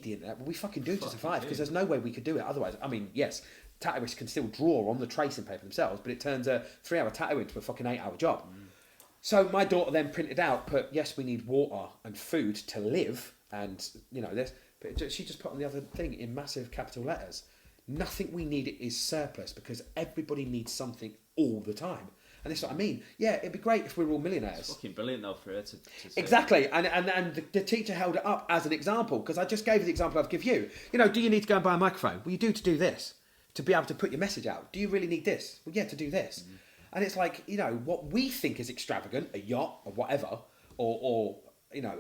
the internet, but we fucking do to survive, because there's no way we could do it otherwise. I mean, yes, tattooists can still draw on the tracing paper themselves, but it turns a 3-hour tattoo into a fucking 8-hour job. So my daughter then printed out, yes, we need water and food to live, and this, but she just put on the other thing in massive capital letters, nothing we need is surplus, because everybody needs something all the time. And that's what I mean. Yeah, it'd be great if we were all millionaires. It's fucking brilliant though for her to say. Exactly, and the teacher held it up as an example, because I just gave you the example I've give you. Do you need to go and buy a microphone? Well, you do to do this, to be able to put your message out. Do you really need this? Well, yeah, to do this. And it's like, what we think is extravagant, a yacht or whatever, or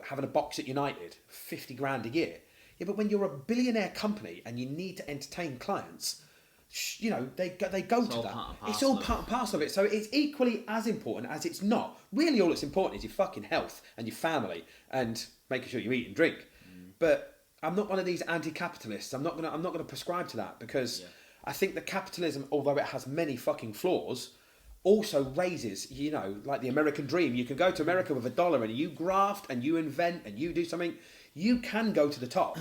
having a box at United, 50 grand a year. Yeah, but when you're a billionaire company and you need to entertain clients, they go to that. It's all part and parcel of it. So it's equally as important as it's not. Really, all that's important is your fucking health and your family and making sure you eat and drink. But I'm not one of these anti-capitalists. I'm not gonna prescribe to that, because I think that capitalism, although it has many fucking flaws, also raises, like the American dream. You can go to America with $1 and you graft and you invent and you do something. You can go to the top.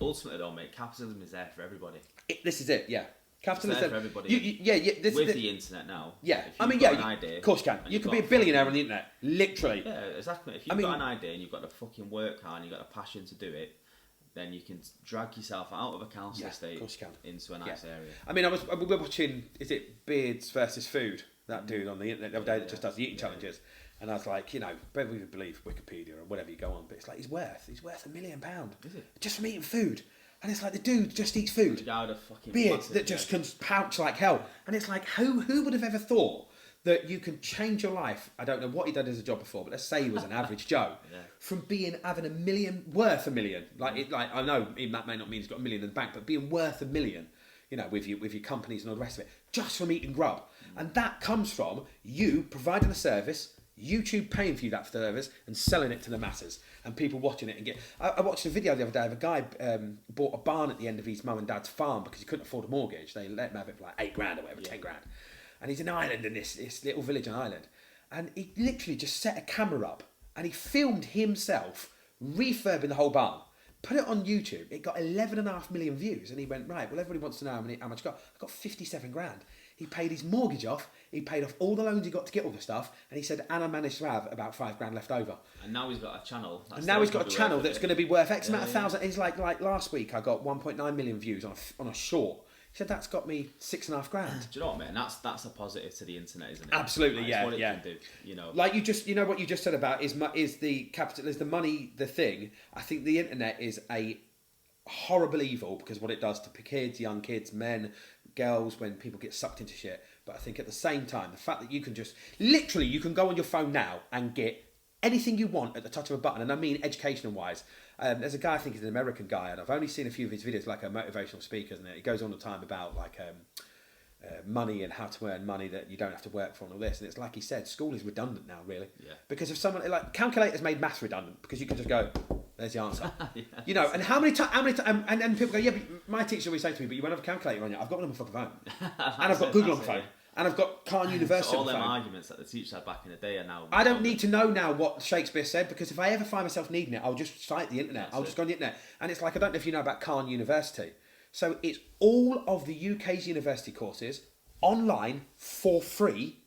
Ultimately, though, mate, capitalism is there for everybody. This is it, yeah. Capitalism for everybody. This with the internet now. Yeah, an idea, of course you can. You can be a billionaire on the internet, literally. Yeah, exactly. If you've got an idea and you've got to fucking work hard and you've got a passion to do it, then you can drag yourself out of a council estate into a nice area. I mean, we were watching, is it Beards versus Food? That dude on the internet the other day that just does the eating challenges. And I was like, whether we believe Wikipedia or whatever you go on, but it's like he's worth £1 million. Is it? Just from eating food. And it's like the dude just eats food. Beard that just can pouch like hell. And it's like, who would have ever thought that you can change your life? I don't know what he did as a job before, but let's say he was an average Joe. From having worth $1 million. I know even that may not mean he's got $1 million in the bank, but being worth $1 million, with your companies and all the rest of it, just from eating grub. And that comes from you providing a service, YouTube paying for you that service and selling it to the masses and people watching it. I watched a video the other day of a guy bought a barn at the end of his mum and dad's farm because he couldn't afford a mortgage. They let him have it for like 8 grand or whatever, 10 grand. And he's in Ireland, in this little village in Ireland. And he literally just set a camera up and he filmed himself refurbing the whole barn. Put it on YouTube. It got 11.5 million views. And he went, right, well, everybody wants to know how much I got. I got 57 grand. He paid his mortgage off. He paid off all the loans he got to get all the stuff. And he said, and I managed to have about 5 grand left over. And now he's got a channel. And now he's got a channel that's going to be worth X amount of thousand. He's like last week, I got 1.9 million views on a short. He said, that's got me 6.5 grand. Do you know what, man? That's a positive to the internet, isn't it? Absolutely, Like, yeah. What it yeah. can do, Like what you just said about is the capital, is the money the thing. I think the internet is a horrible evil because of what it does to kids, young kids, men, girls, when people get sucked into shit. But I think at the same time, the fact that you can just literally you can go on your phone now and get anything you want at the touch of a button, and I mean educational wise. There's a guy, I think he's an American guy, and I've only seen a few of his videos, like a motivational speaker, and he goes on the time about like money and how to earn money that you don't have to work for and all this. And it's like he said, school is redundant now, really. Yeah. Because if someone like calculators made maths redundant because you can just go, there's the answer. Yeah, and how many times, and people go, yeah, but my teacher always say to me, but you won't have a calculator on you. I've got one on my fucking phone, and I've got Google on my phone. And I've got Khan University. So all on my them phone. arguments that the teacher had back in the day are now. I don't need to know now what Shakespeare said, because if I ever find myself needing it, I'll just cite the internet. I'll just go on the internet. And it's like, I don't know if you know about Khan University. So it's all of the UK's university courses online for free,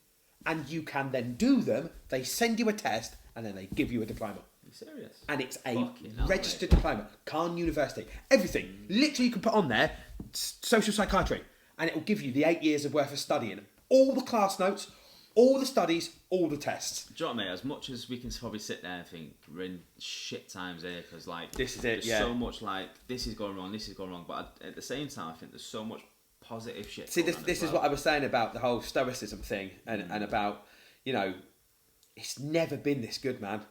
and you can then do them. They send you a test, and then they give you a diploma. Are you serious? And it's a registered diploma. Khan University. Everything. Literally, you can put on there social psychiatry, and it will give you the 8 years of worth of studying. All the class notes, all the studies, all the tests. Do you know what, mate? As much as we can probably sit there and think we're in shit times here, because like this is it, there's so much like this is going wrong, but at the same time, I think there's so much positive shit. See, this is what I was saying about the whole stoicism thing, and about it's never been this good, man.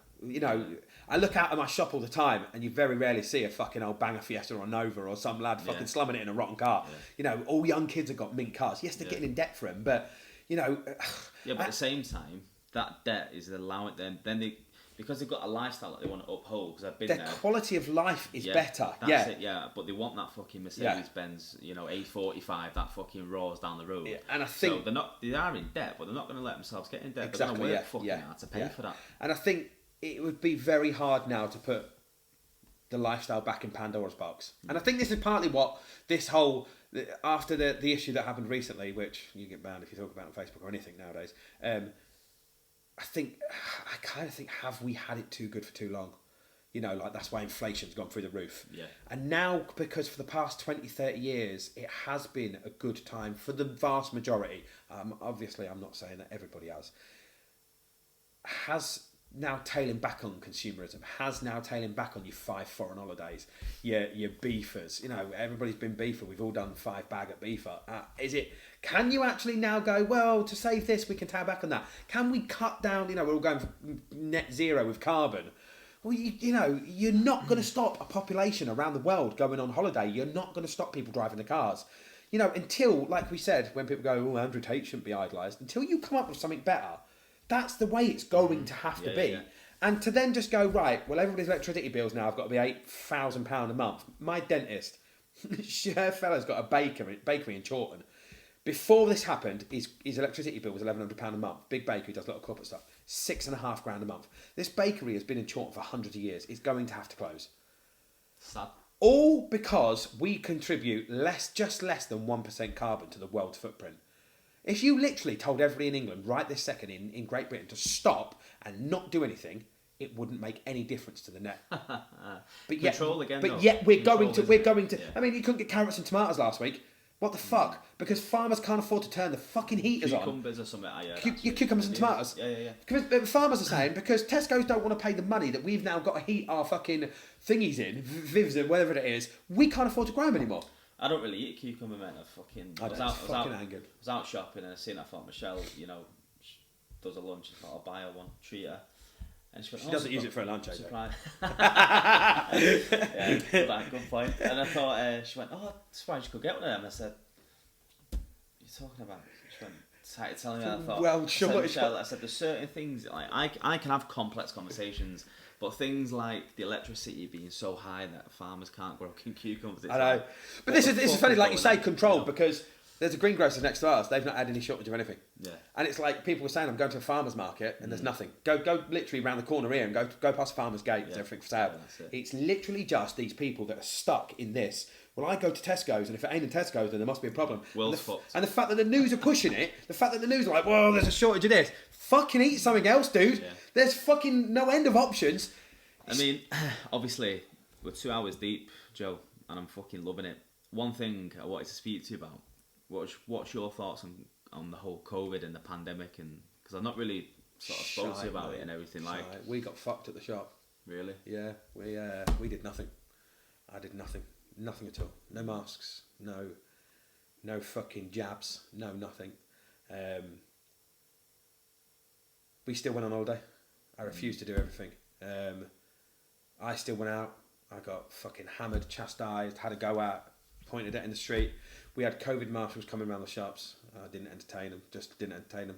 I look out at my shop all the time, and you very rarely see a fucking old banger Fiesta or Nova or some lad fucking slumming it in a rotten car. Yeah. All young kids have got mint cars. Yes, they're getting in debt for them, but but at the same time, that debt is allowing them. Then they, because they've got a lifestyle that they want to uphold. Because I've been their quality of life is better. That's it. Yeah, but they want that fucking Mercedes Benz, A45, that fucking roars down the road. Yeah. And I think so they are in debt, but they're not going to let themselves get in debt. Exactly. They're going to work fucking hard to pay for that. And I think it would be very hard now to put the lifestyle back in Pandora's box. And I think this is partly what this whole, after the issue that happened recently, which you get banned if you talk about on Facebook or anything nowadays, I kind of think, have we had it too good for too long? You know, like that's why inflation's gone through the roof. Yeah. And now, because for the past 20, 30 years, it has been a good time for the vast majority. Obviously, I'm not saying that everybody has now tailing back on consumerism, has now tailing back on your 5 foreign holidays, your beefers. You know, everybody's been beefer. We've all done 5 bag at beefer. Can you actually now go, well, to save this, we can tail back on that? Can we cut down, you know, we're all going for net zero with carbon. Well, you know, you're not going to stop a population around the world going on holiday. You're not going to stop people driving the cars. You know, until, like we said, when people go, oh, Andrew Tate shouldn't be idolised, until you come up with something better, that's the way it's going to have to be. Yeah. And to then just go, right, well, everybody's electricity bills now have got to be £8,000 a month. My dentist, her fella's got a bakery in Chawton. Before this happened, his electricity bill was £1,100 a month. Big bakery, does a lot of corporate stuff. £6,500 a month. This bakery has been in Chawton for hundreds of years. It's going to have to close. Sad. All because we contribute just less than 1% carbon to the world's footprint. If you literally told everybody in England right this second in Great Britain to stop and not do anything, it wouldn't make any difference to the net. But yet, we're going to. Yeah. I mean, you couldn't get carrots and tomatoes last week. What the fuck? Because farmers can't afford to turn the fucking heaters on. Cucumbers or something. Your cucumbers and tomatoes. Yeah. Because farmers are saying, because Tesco's don't want to pay the money that we've now got to heat our fucking thingies in, Vivs and whatever it is, we can't afford to grow them anymore. I don't really eat cucumber, man. I was out shopping and I thought Michelle, you know, does a lunch. I thought I'll buy her one, treat her. And she doesn't use it for a lunch, surprise. Yeah, good point. And I thought, she went, oh, surprised you could get one of them. I said, what are you talking about? She went, started telling me that. I thought, well, sure. Michelle, I said, there's certain things, like I can have complex conversations, but things like the electricity being so high that farmers can't grow cucumbers. I know. But this is funny, like you say, controlled, because there's a greengrocer next to us. They've not had any shortage of anything. Yeah. And it's like people were saying, I'm going to a farmer's market and there's nothing. Go literally around the corner here and go past farmer's gate. There's everything for sale. Yeah, it's literally just these people that are stuck in this. Well, I go to Tesco's and if it ain't in Tesco's, then there must be a problem. And the fact that the news are pushing it, the fact that the news are like, well, there's a shortage of this. Fucking eat something else, dude. Yeah. There's fucking no end of options. I mean, obviously, we're 2 hours deep, Joe, and I'm fucking loving it. One thing I wanted to speak to you about. What's your thoughts on the whole COVID and the pandemic? And because I've not really sort of spoke to you about it and everything. Like, we got fucked at the shop. Really? Yeah, we did nothing. I did nothing at all. No masks, no fucking jabs, no nothing. We still went on holiday. I refused to do everything. I still went out. I got fucking hammered, chastised, had a go out, pointed at in the street. We had COVID marshals coming around the shops. I didn't entertain them.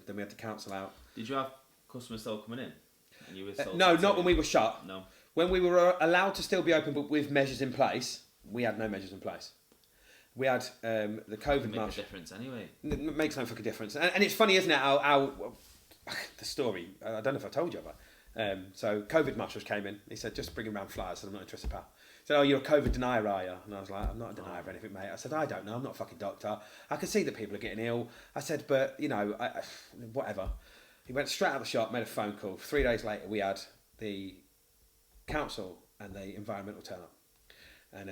Then we had to cancel out. Did you have customers still coming in? And you were no, not when we were shut. No. When we were allowed to still be open, but with measures in place, we had no measures in place. We had the COVID marshals. Makes a difference anyway. It makes no fucking difference. And it's funny, isn't it? How the story. I don't know if I told you about. So COVID marshals came in. He said, just bring around flyers. I said, I'm not interested, pal. He said, oh, you're a COVID denier, are you? And I was like, I'm not a denier of anything, mate. I said, I don't know. I'm not a fucking doctor. I can see that people are getting ill. I said, but, you know, whatever. He went straight out of the shop, made a phone call. 3 days later, we had the council and the environmental turn up. And,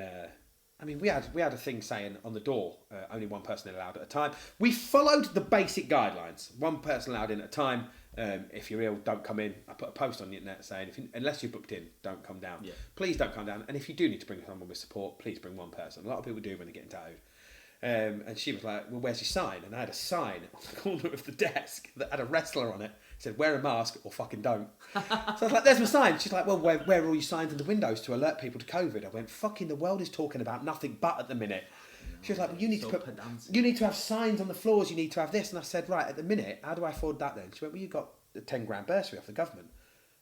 I mean, we had a thing saying on the door, only one person allowed at a time. We followed the basic guidelines. One person allowed in at a time. If you're ill, don't come in. I put a post on the internet saying, unless you're booked in, don't come down. Yeah. Please don't come down. And if you do need to bring someone with support, please bring one person. A lot of people do when they're getting tattooed. And she was like, well, where's your sign? And I had a sign on the corner of the desk that had a wrestler on it. It said, wear a mask or fucking don't. So I was like, there's my sign. She's like, well, where are all your signs in the windows to alert people to COVID? I went, fucking the world is talking about nothing but at the minute. She was like, well, you need to have signs on the floors, you need to have this. And I said, right, at the minute, how do I afford that then? She went, well, you got a 10 grand bursary off the government.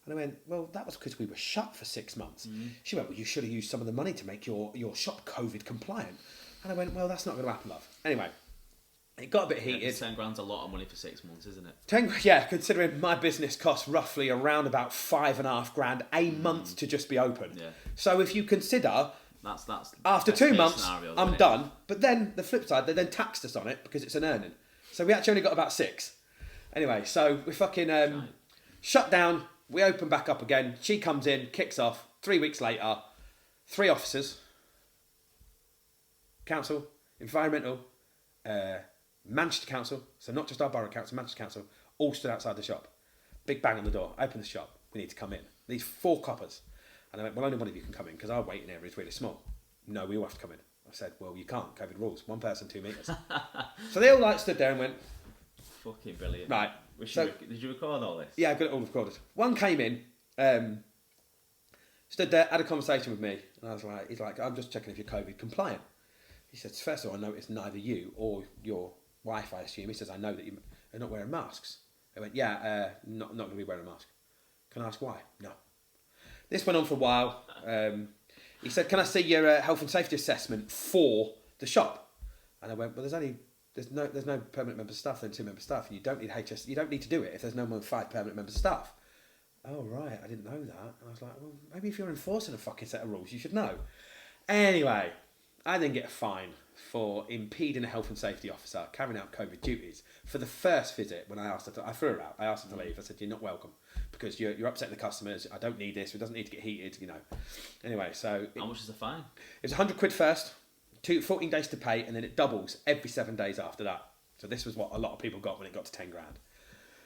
And I went, well, that was because we were shut for 6 months. Mm. She went, well, you should have used some of the money to make your shop COVID compliant. And I went, well, that's not going to happen, love. Anyway, It got a bit heated. 10 grand's a lot of money for 6 months, isn't it? 10, yeah, considering my business costs roughly around about $5,500 a month to just be open. Yeah. So if you consider, that's after 2 months, scenario, I'm done. But then the flip side, they then taxed us on it because it's an earning. So we actually only got about 6. Anyway, so we fucking shut down. We open back up again. She comes in, kicks off. 3 weeks later, 3 officers, council, environmental, Manchester Council, so not just our borough council, Manchester Council, all stood outside the shop. Big bang on the door. Open the shop. We need to come in. These 4 coppers. And I went, well, only one of you can come in because our waiting area is really small. No, we all have to come in. I said, well, you can't. COVID rules. 1 person, 2 metres. So they all stood there and went... Fucking brilliant. Right. Did you record all this? Yeah, I've got it all recorded. One came in, stood there, had a conversation with me. And I was like, he's like, I'm just checking if you're COVID compliant. He said, first of all, I noticed neither you or your wife, I assume. He says, I know that you're not wearing masks. I went, yeah, not going to be wearing a mask. Can I ask why? No. This went on for a while. He said, can I see your health and safety assessment for the shop? And I went, well, there's no permanent member of staff, then 2 member of staff, and you don't need you don't need to do it if there's no more than 5 permanent members of staff. Oh, right, I didn't know that. And I was like, well, maybe if you're enforcing a fucking set of rules, you should know. Anyway, I then get a fine for impeding a health and safety officer carrying out COVID duties for the first visit when I asked her I threw her out. I asked her to leave. I said, you're not welcome because you're upsetting the customers. I don't need this. It doesn't need to get heated, you know. Anyway, so... How much is the fine? It was £100 first, 14 days to pay, and then it doubles every 7 days after that. So this was what a lot of people got when it got to 10 grand.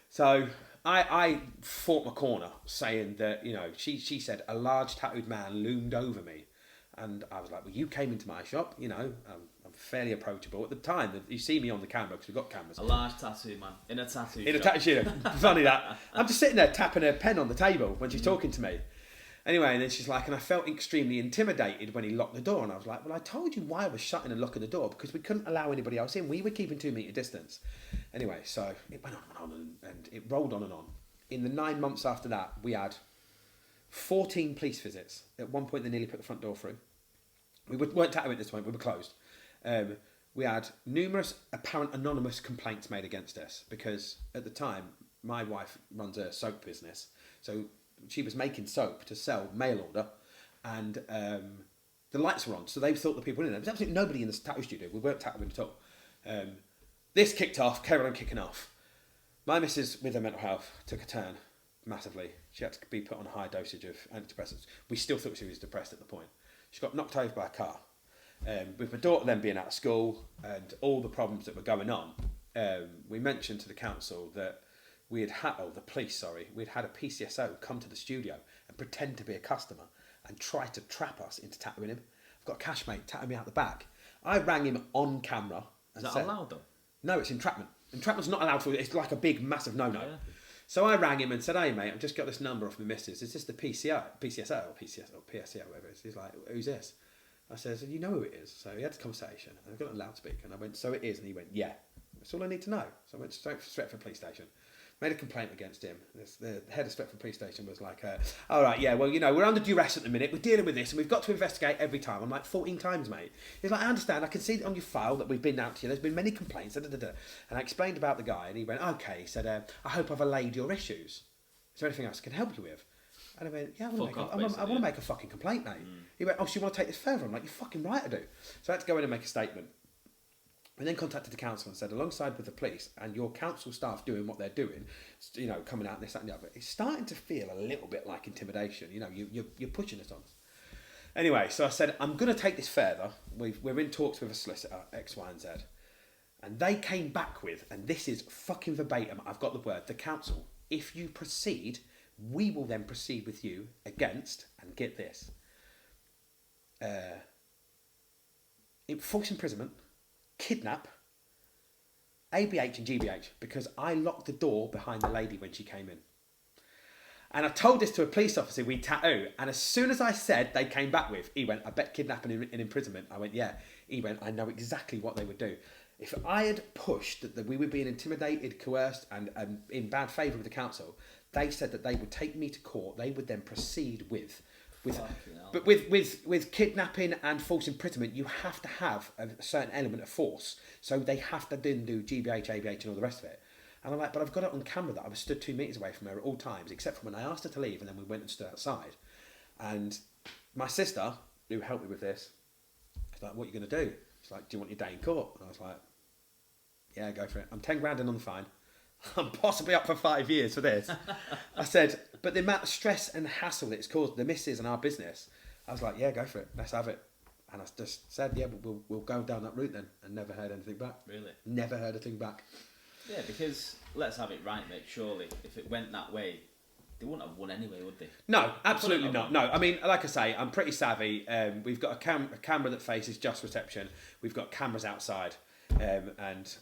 So I fought my corner saying that, you know, she said a large tattooed man loomed over me. And I was like, well, you came into my shop, you know, I'm fairly approachable. At the time, you see me on the camera, because we've got cameras. A large tattoo man, in a tattoo In a tattoo studio. Funny that. I'm just sitting there tapping a pen on the table when she's talking to me. Anyway, and then she's like, and I felt extremely intimidated when he locked the door. And I was like, well, I told you why I was shutting and locking the door, because we couldn't allow anybody else in. We were keeping 2 metre distance. Anyway, so it went on and it rolled on and on. In the 9 months after that, we had 14 police visits. At one point, they nearly put the front door through. We weren't tattooing at this point, we were closed. We had numerous apparent anonymous complaints made against us because at the time, my wife runs a soap business. So she was making soap to sell mail order and the lights were on. So they thought the people in there. There was absolutely nobody in the tattoo studio. We weren't tattooing at all. This kicked off, carried on kicking off. My missus, with her mental health, took a turn massively. She had to be put on a high dosage of antidepressants. We still thought she was depressed at the point. She got knocked over by a car. With my daughter then being out of school and all the problems that were going on, we mentioned to the council that we'd had a PCSO come to the studio and pretend to be a customer and try to trap us into tattooing him. I've got a cash mate tattooing me out the back. I rang him on camera. Is that allowed though? No, it's entrapment. Entrapment's not allowed for. It's like a big, massive no-no. Yeah. So I rang him and said, hey mate, I've just got this number off my missus. Is this the PCSO or PSCO, whatever it is? He's like, who's this? I said, you know who it is. So he had this conversation and I got it on loudspeaker and I went, so it is? And he went, yeah. That's all I need to know. So I went straight to Stretford police station. Made a complaint against him. The head of Stretford police station was like, all right, yeah, well, you know, we're under duress at the minute. We're dealing with this and we've got to investigate every time. I'm like, 14 times, mate. He's like, I understand. I can see on your file that we've been out to you. There's been many complaints. And I explained about the guy and he went, okay. He said, I hope I've allayed your issues. Is there anything else I can help you with? And I went, yeah, I want to make a fucking complaint, mate. He went, oh, so you want to take this further? I'm like, you're fucking right I do. So I had to go in and make a statement. We then contacted the council and said, alongside with the police and your council staff doing what they're doing, you know, coming out and this, that and the other, it's starting to feel a little bit like intimidation. You know, you're pushing us on. Anyway, so I said, I'm going to take this further. We're in talks with a solicitor, X, Y and Z. And they came back with, and this is fucking verbatim, I've got the word, the council, if you proceed, we will then proceed with you against, and get this, false imprisonment, kidnap, ABH and GBH, because I locked the door behind the lady when she came in. And I told this to a police officer we tattoo, and as soon as I said they came back with, he went, I bet kidnapping and imprisonment. I went, yeah. He went, I know exactly what they would do. If I had pushed that we were being intimidated, coerced, and in bad favour of the council, they said that they would take me to court. They would then proceed with But with kidnapping and false imprisonment, you have to have a certain element of force. So they have to then do GBH, ABH, and all the rest of it. And I'm like, but I've got it on camera that I was stood 2 meters away from her at all times, except for when I asked her to leave, and then we went and stood outside. And my sister, who helped me with this, was like, "What are you going to do?" She's like, "Do you want your day in court?" And I was like, "Yeah, go for it. I'm 10 grand in on the fine. I'm possibly up for 5 years for this." I said, but the amount of stress and hassle that it's caused the missus and our business, I was like, "Yeah, go for it. Let's have it." And I just said, "Yeah, we'll go down that route then," and never heard anything back. Really? Never heard a thing back. Yeah, because let's have it right, mate. Surely, if it went that way, they wouldn't have won anyway, would they? No, absolutely not. No, I mean, like I say, I'm pretty savvy. We've got a camera that faces just reception. We've got cameras outside, and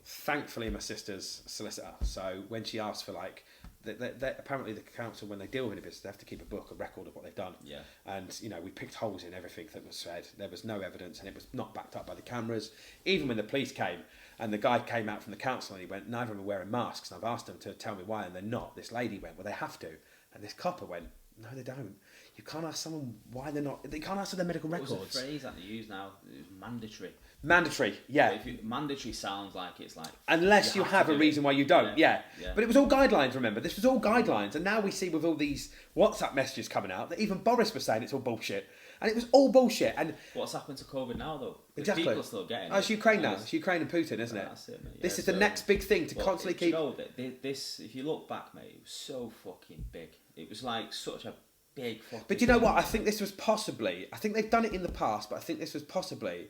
thankfully my sister's a solicitor. So when she asks for like, apparently the council, when they deal with a business, they have to keep a record of what they've done. Yeah. And we picked holes in everything that was said. There was no evidence, and it was not backed up by the cameras. Even when the police came, and the guy came out from the council and he went, "Neither of them are wearing masks." And I've asked them to tell me why, and they're not. This lady went, "Well, they have to." And this copper went, "No, they don't. You can't ask someone why they're not. They can't ask for their medical records." What was the phrase that they use now? It's mandatory. Mandatory, yeah. Mandatory sounds like it's like... Unless you have a reason why you don't, yeah. Yeah. But it was all guidelines, remember? This was all guidelines. And now we see with all these WhatsApp messages coming out that even Boris was saying it's all bullshit. And it was all bullshit. And what's happened to COVID now, though? Exactly. People are still getting it. It's Ukraine now. It's Ukraine and Putin, isn't it? That's it, mate. This is the next big thing to constantly keep... This, if you look back, mate, it was so fucking big. It was like such a big fucking... But you know what? I think this was possibly... I think they've done it in the past, but I think this was possibly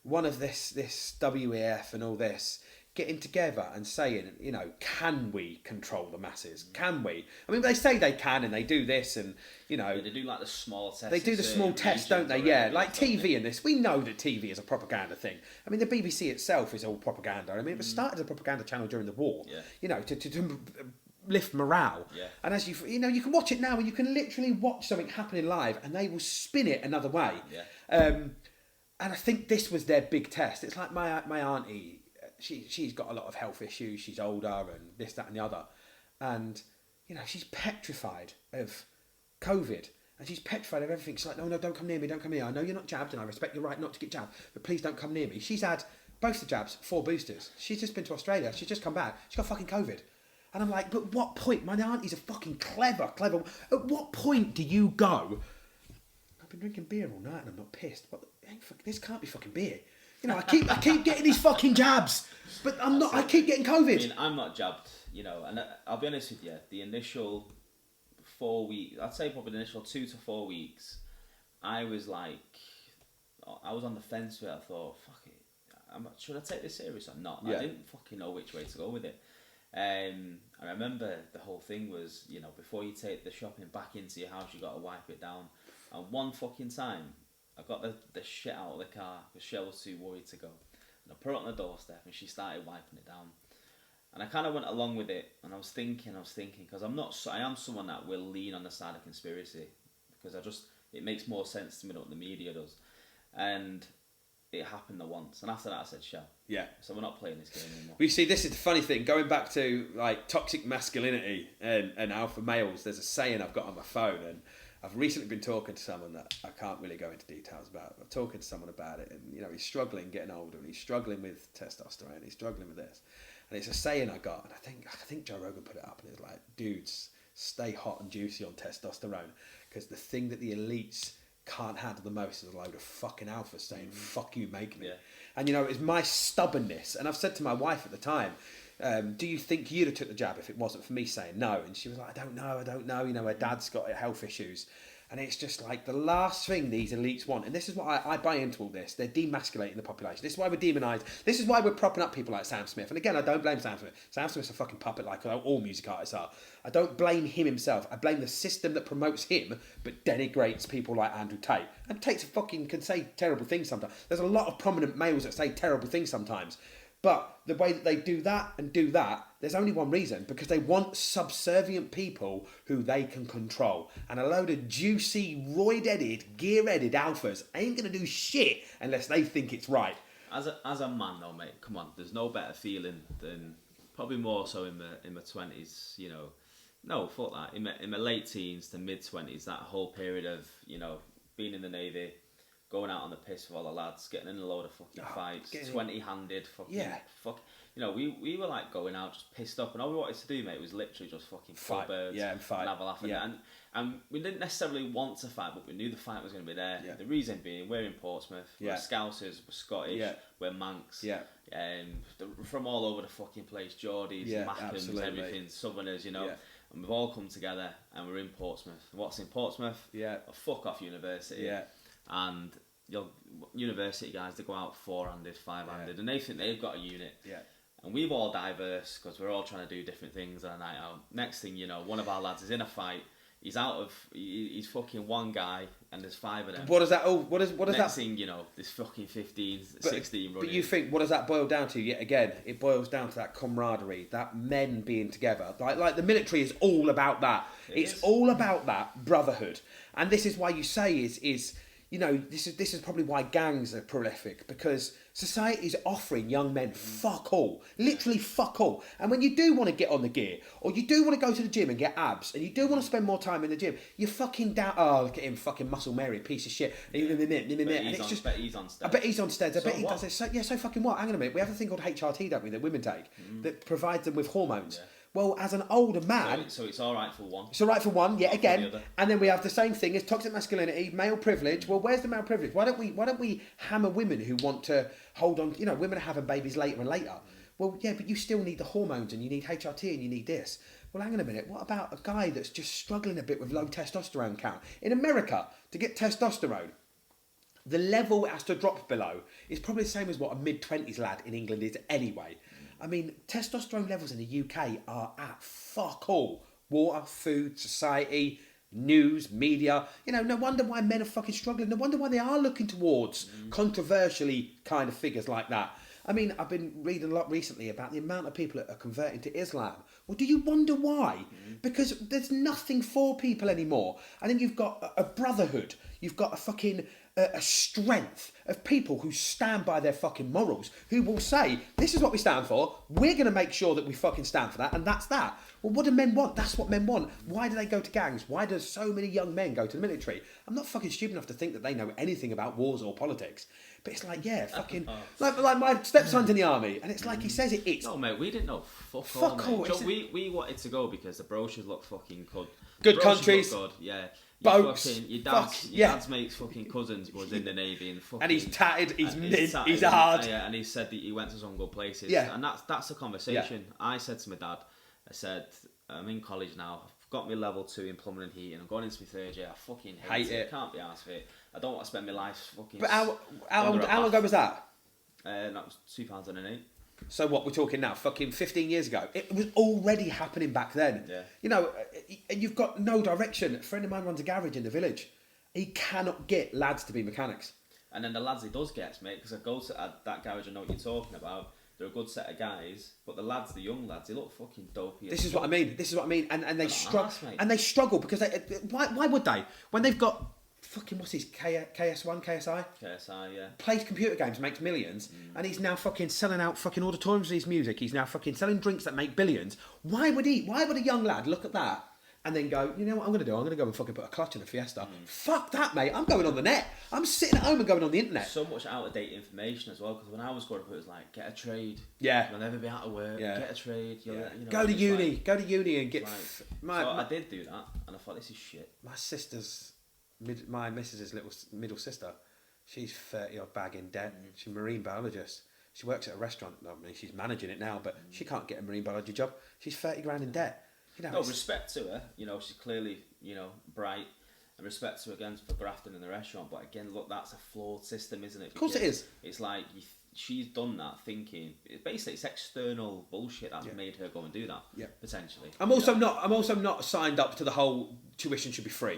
one of this WEF and all this getting together and saying, can we control the masses? Can we? I mean, they say they can, and they do this, and They do like the small tests. They do the small tests, don't they? Yeah, like TV and this. We know that TV is a propaganda thing. I mean, the BBC itself is all propaganda. I mean, it was started as a propaganda channel during the war. Yeah. To lift morale. Yeah. And as you can watch it now, and you can literally watch something happening live, and they will spin it another way. Yeah. And I think this was their big test. It's like my auntie. She's got a lot of health issues. She's older and this, that, and the other, and she's petrified of COVID, and she's petrified of everything. She's like, no, don't come near me, don't come near me. I know you're not jabbed, and I respect your right not to get jabbed, but please don't come near me. She's had both the jabs, 4 boosters. She's just been to Australia. She's just come back. She's got fucking COVID, and I'm like, but what point? My auntie's a fucking clever. At what point do you go? I've been drinking beer all night and I'm not pissed, but this can't be fucking beer. I keep getting these fucking jabs, but I'm not. I keep getting COVID. I mean, I'm not jabbed, and I'll be honest with you. The initial 4 weeks, I'd say probably the initial 2 to 4 weeks, I was on the fence with it. I thought, fuck it, should I take this serious or not? Yeah. I didn't fucking know which way to go with it. I remember the whole thing was, before you take the shopping back into your house, you got to wipe it down. And one fucking time, I got the shit out of the car because Shell was too worried to go. And I put it on the doorstep and she started wiping it down. And I kind of went along with it, and I was thinking, because I am someone that will lean on the side of conspiracy, because it makes more sense to me than what the media does. And it happened the once, and after that I said, Shell. Yeah. So we're not playing this game anymore. Well, you see, this is the funny thing, going back to like toxic masculinity and alpha males, there's a saying I've got on my phone, and I've recently been talking to someone that I can't really go into details about. I'm talking to someone about it, and he's struggling getting older, and he's struggling with testosterone, he's struggling with this. And it's a saying I got, and I think Joe Rogan put it up, and it's like, dudes, stay hot and juicy on testosterone, because the thing that the elites can't handle the most is a load of fucking alphas saying, fuck you, make me. Yeah. And it's my stubbornness, and I've said to my wife at the time, do you think you'd have took the jab if it wasn't for me saying no? And she was like, I don't know. Her dad's got health issues. And it's just like the last thing these elites want. And this is what I buy into all this. They're demasculating the population. This is why we're demonised. This is why we're propping up people like Sam Smith. And again, I don't blame Sam Smith. Sam Smith's a fucking puppet like all music artists are. I don't blame him himself. I blame the system that promotes him but denigrates people like Andrew Tate. And Tate can say terrible things sometimes. There's a lot of prominent males that say terrible things sometimes. But the way that they do that, there's only one reason, because they want subservient people who they can control. And a load of juicy, roid-headed, gear-headed alphas ain't going to do shit unless they think it's right. As a man though, mate, come on, there's no better feeling than, probably more so in my 20s, No, fuck that. In my late teens to mid 20s, that whole period of, you know, being in the Navy, going out on the piss with all the lads, getting in a load of fucking fights, 20-handed, fuck. You know, we were like going out just pissed up, and all we wanted to do, mate, was literally just fucking fight birds and fight. And have a laugh. And we didn't necessarily want to fight, but we knew the fight was going to be there. Yeah. The reason being, we're in Portsmouth, we're Scousers, we're Scottish, we're Manx, from all over the fucking place, Geordies, Mackhams, everything, Southerners, you know. Yeah. And we've all come together, and we're in Portsmouth. What's in Portsmouth? Yeah. A fuck off university. Yeah. And university guys, they go out 4-handed, 5-handed, and they think they've got a unit. Yeah. And we've all diverse because we're all trying to do different things on a night out. Next thing you know, one of our lads is in a fight. He's fucking one guy, and there's 5 of them. What does that? Oh, what does Next that? thing you know, there's fucking 15, 16 running. But you think, what does that boil down to? Yet again, it boils down to that camaraderie, that men being together. Like the military is all about that. It's all about that brotherhood, and this is why you say is. You know, this is probably why gangs are prolific, because society is offering young men fuck all, literally fuck all. And when you do want to get on the gear, or you do want to go to the gym and get abs, and you do want to spend more time in the gym, you're fucking down. Oh, look at him, fucking Muscle Mary, piece of shit. And it's just, I bet he's on steads. I bet he's on steads. I bet he does it. So fucking what? Hang on a minute. We have a thing called HRT, don't we, that women take, that provides them with hormones. Yeah. Well, as an older man... So it's all right for one. It's all right for one, yeah, again. And then we have the same thing as toxic masculinity, male privilege. Well, where's the male privilege? Why don't we hammer women who want to hold on... You know, women are having babies later and later. Well, yeah, but you still need the hormones, and you need HRT, and you need this. Well, hang on a minute. What about a guy that's just struggling a bit with low testosterone count? In America, to get testosterone, the level it has to drop below is probably the same as what a mid-20s lad in England is anyway. I mean, testosterone levels in the UK are at fuck all. Water, food, society, news, media. You know, no wonder why men are fucking struggling. No wonder why they are looking towards controversially kind of figures like that. I mean, I've been reading a lot recently about the amount of people that are converting to Islam. Well, do you wonder why? Because there's nothing for people anymore. And then you've got a brotherhood. You've got a fucking... a strength of people who stand by their fucking morals, who will say, this is what we stand for, we're going to make sure that we fucking stand for that, and that's that. Well, what do men want? That's what men want. Why do they go to gangs? Why do so many young men go to the military? I'm not fucking stupid enough to think that they know anything about wars or politics, but it's like, yeah, fucking... like my stepson's in the army, and it's like he says it's... No, mate, we didn't know fuck all. Joe, we wanted to go because the brochures look fucking good. Good countries. Look good, yeah. Boats. Your dad's mate's fucking cousins was in the Navy and he's tatted, he's hard. And he said that he went to some good places. Yeah. And that's the conversation. Yeah. I said to my dad, I said, I'm in college now, I've got my level 2 in plumbing and heating, I'm going into my 3rd year, I fucking hate it. I can't be arsed with it. I don't want to spend my life fucking... But how long ago was that? That was 2008. So what we're talking now, fucking 15 years ago. It was already happening back then. Yeah. You know, you've got no direction. A friend of mine runs a garage in the village. He cannot get lads to be mechanics. And then the lads he does get, mate, because I go to that garage, I know what you're talking about. They're a good set of guys, but the lads, the young lads, they look fucking dopey. This is what I mean. And they struggle. And they struggle because why would they? When they've got fucking, what's his KS1, KSI? KSI, yeah. Plays computer games, makes millions, and he's now fucking selling out fucking auditoriums with his music. He's now fucking selling drinks that make billions. Why would a young lad look at that and then go, you know what I'm going to do? I'm going to go and fucking put a clutch in a Fiesta. Fuck that, mate. I'm going on the net. I'm sitting at home and going on the internet. So much out-of-date information as well, because when I was growing up, it was like, get a trade. Yeah. You'll never be out of work. Yeah. Get a trade. You know, go to uni. Like, go to uni and get... So I did do that, and I thought, this is shit. My missus's middle sister, she's 30 odd bag in debt. She's a marine biologist. She works at a restaurant. I mean, she's managing it now, but she can't get a marine biology job. She's 30 grand in debt. You know, no, respect to her. You know, she's clearly, you know, bright, and respect to her again for grafting in the restaurant. But again, look, that's a flawed system, isn't it? Of course it is. It's like she's done that thinking. Basically, it's external bullshit that's made her go and do that. Yeah, potentially. I'm also not signed up to the whole tuition should be free.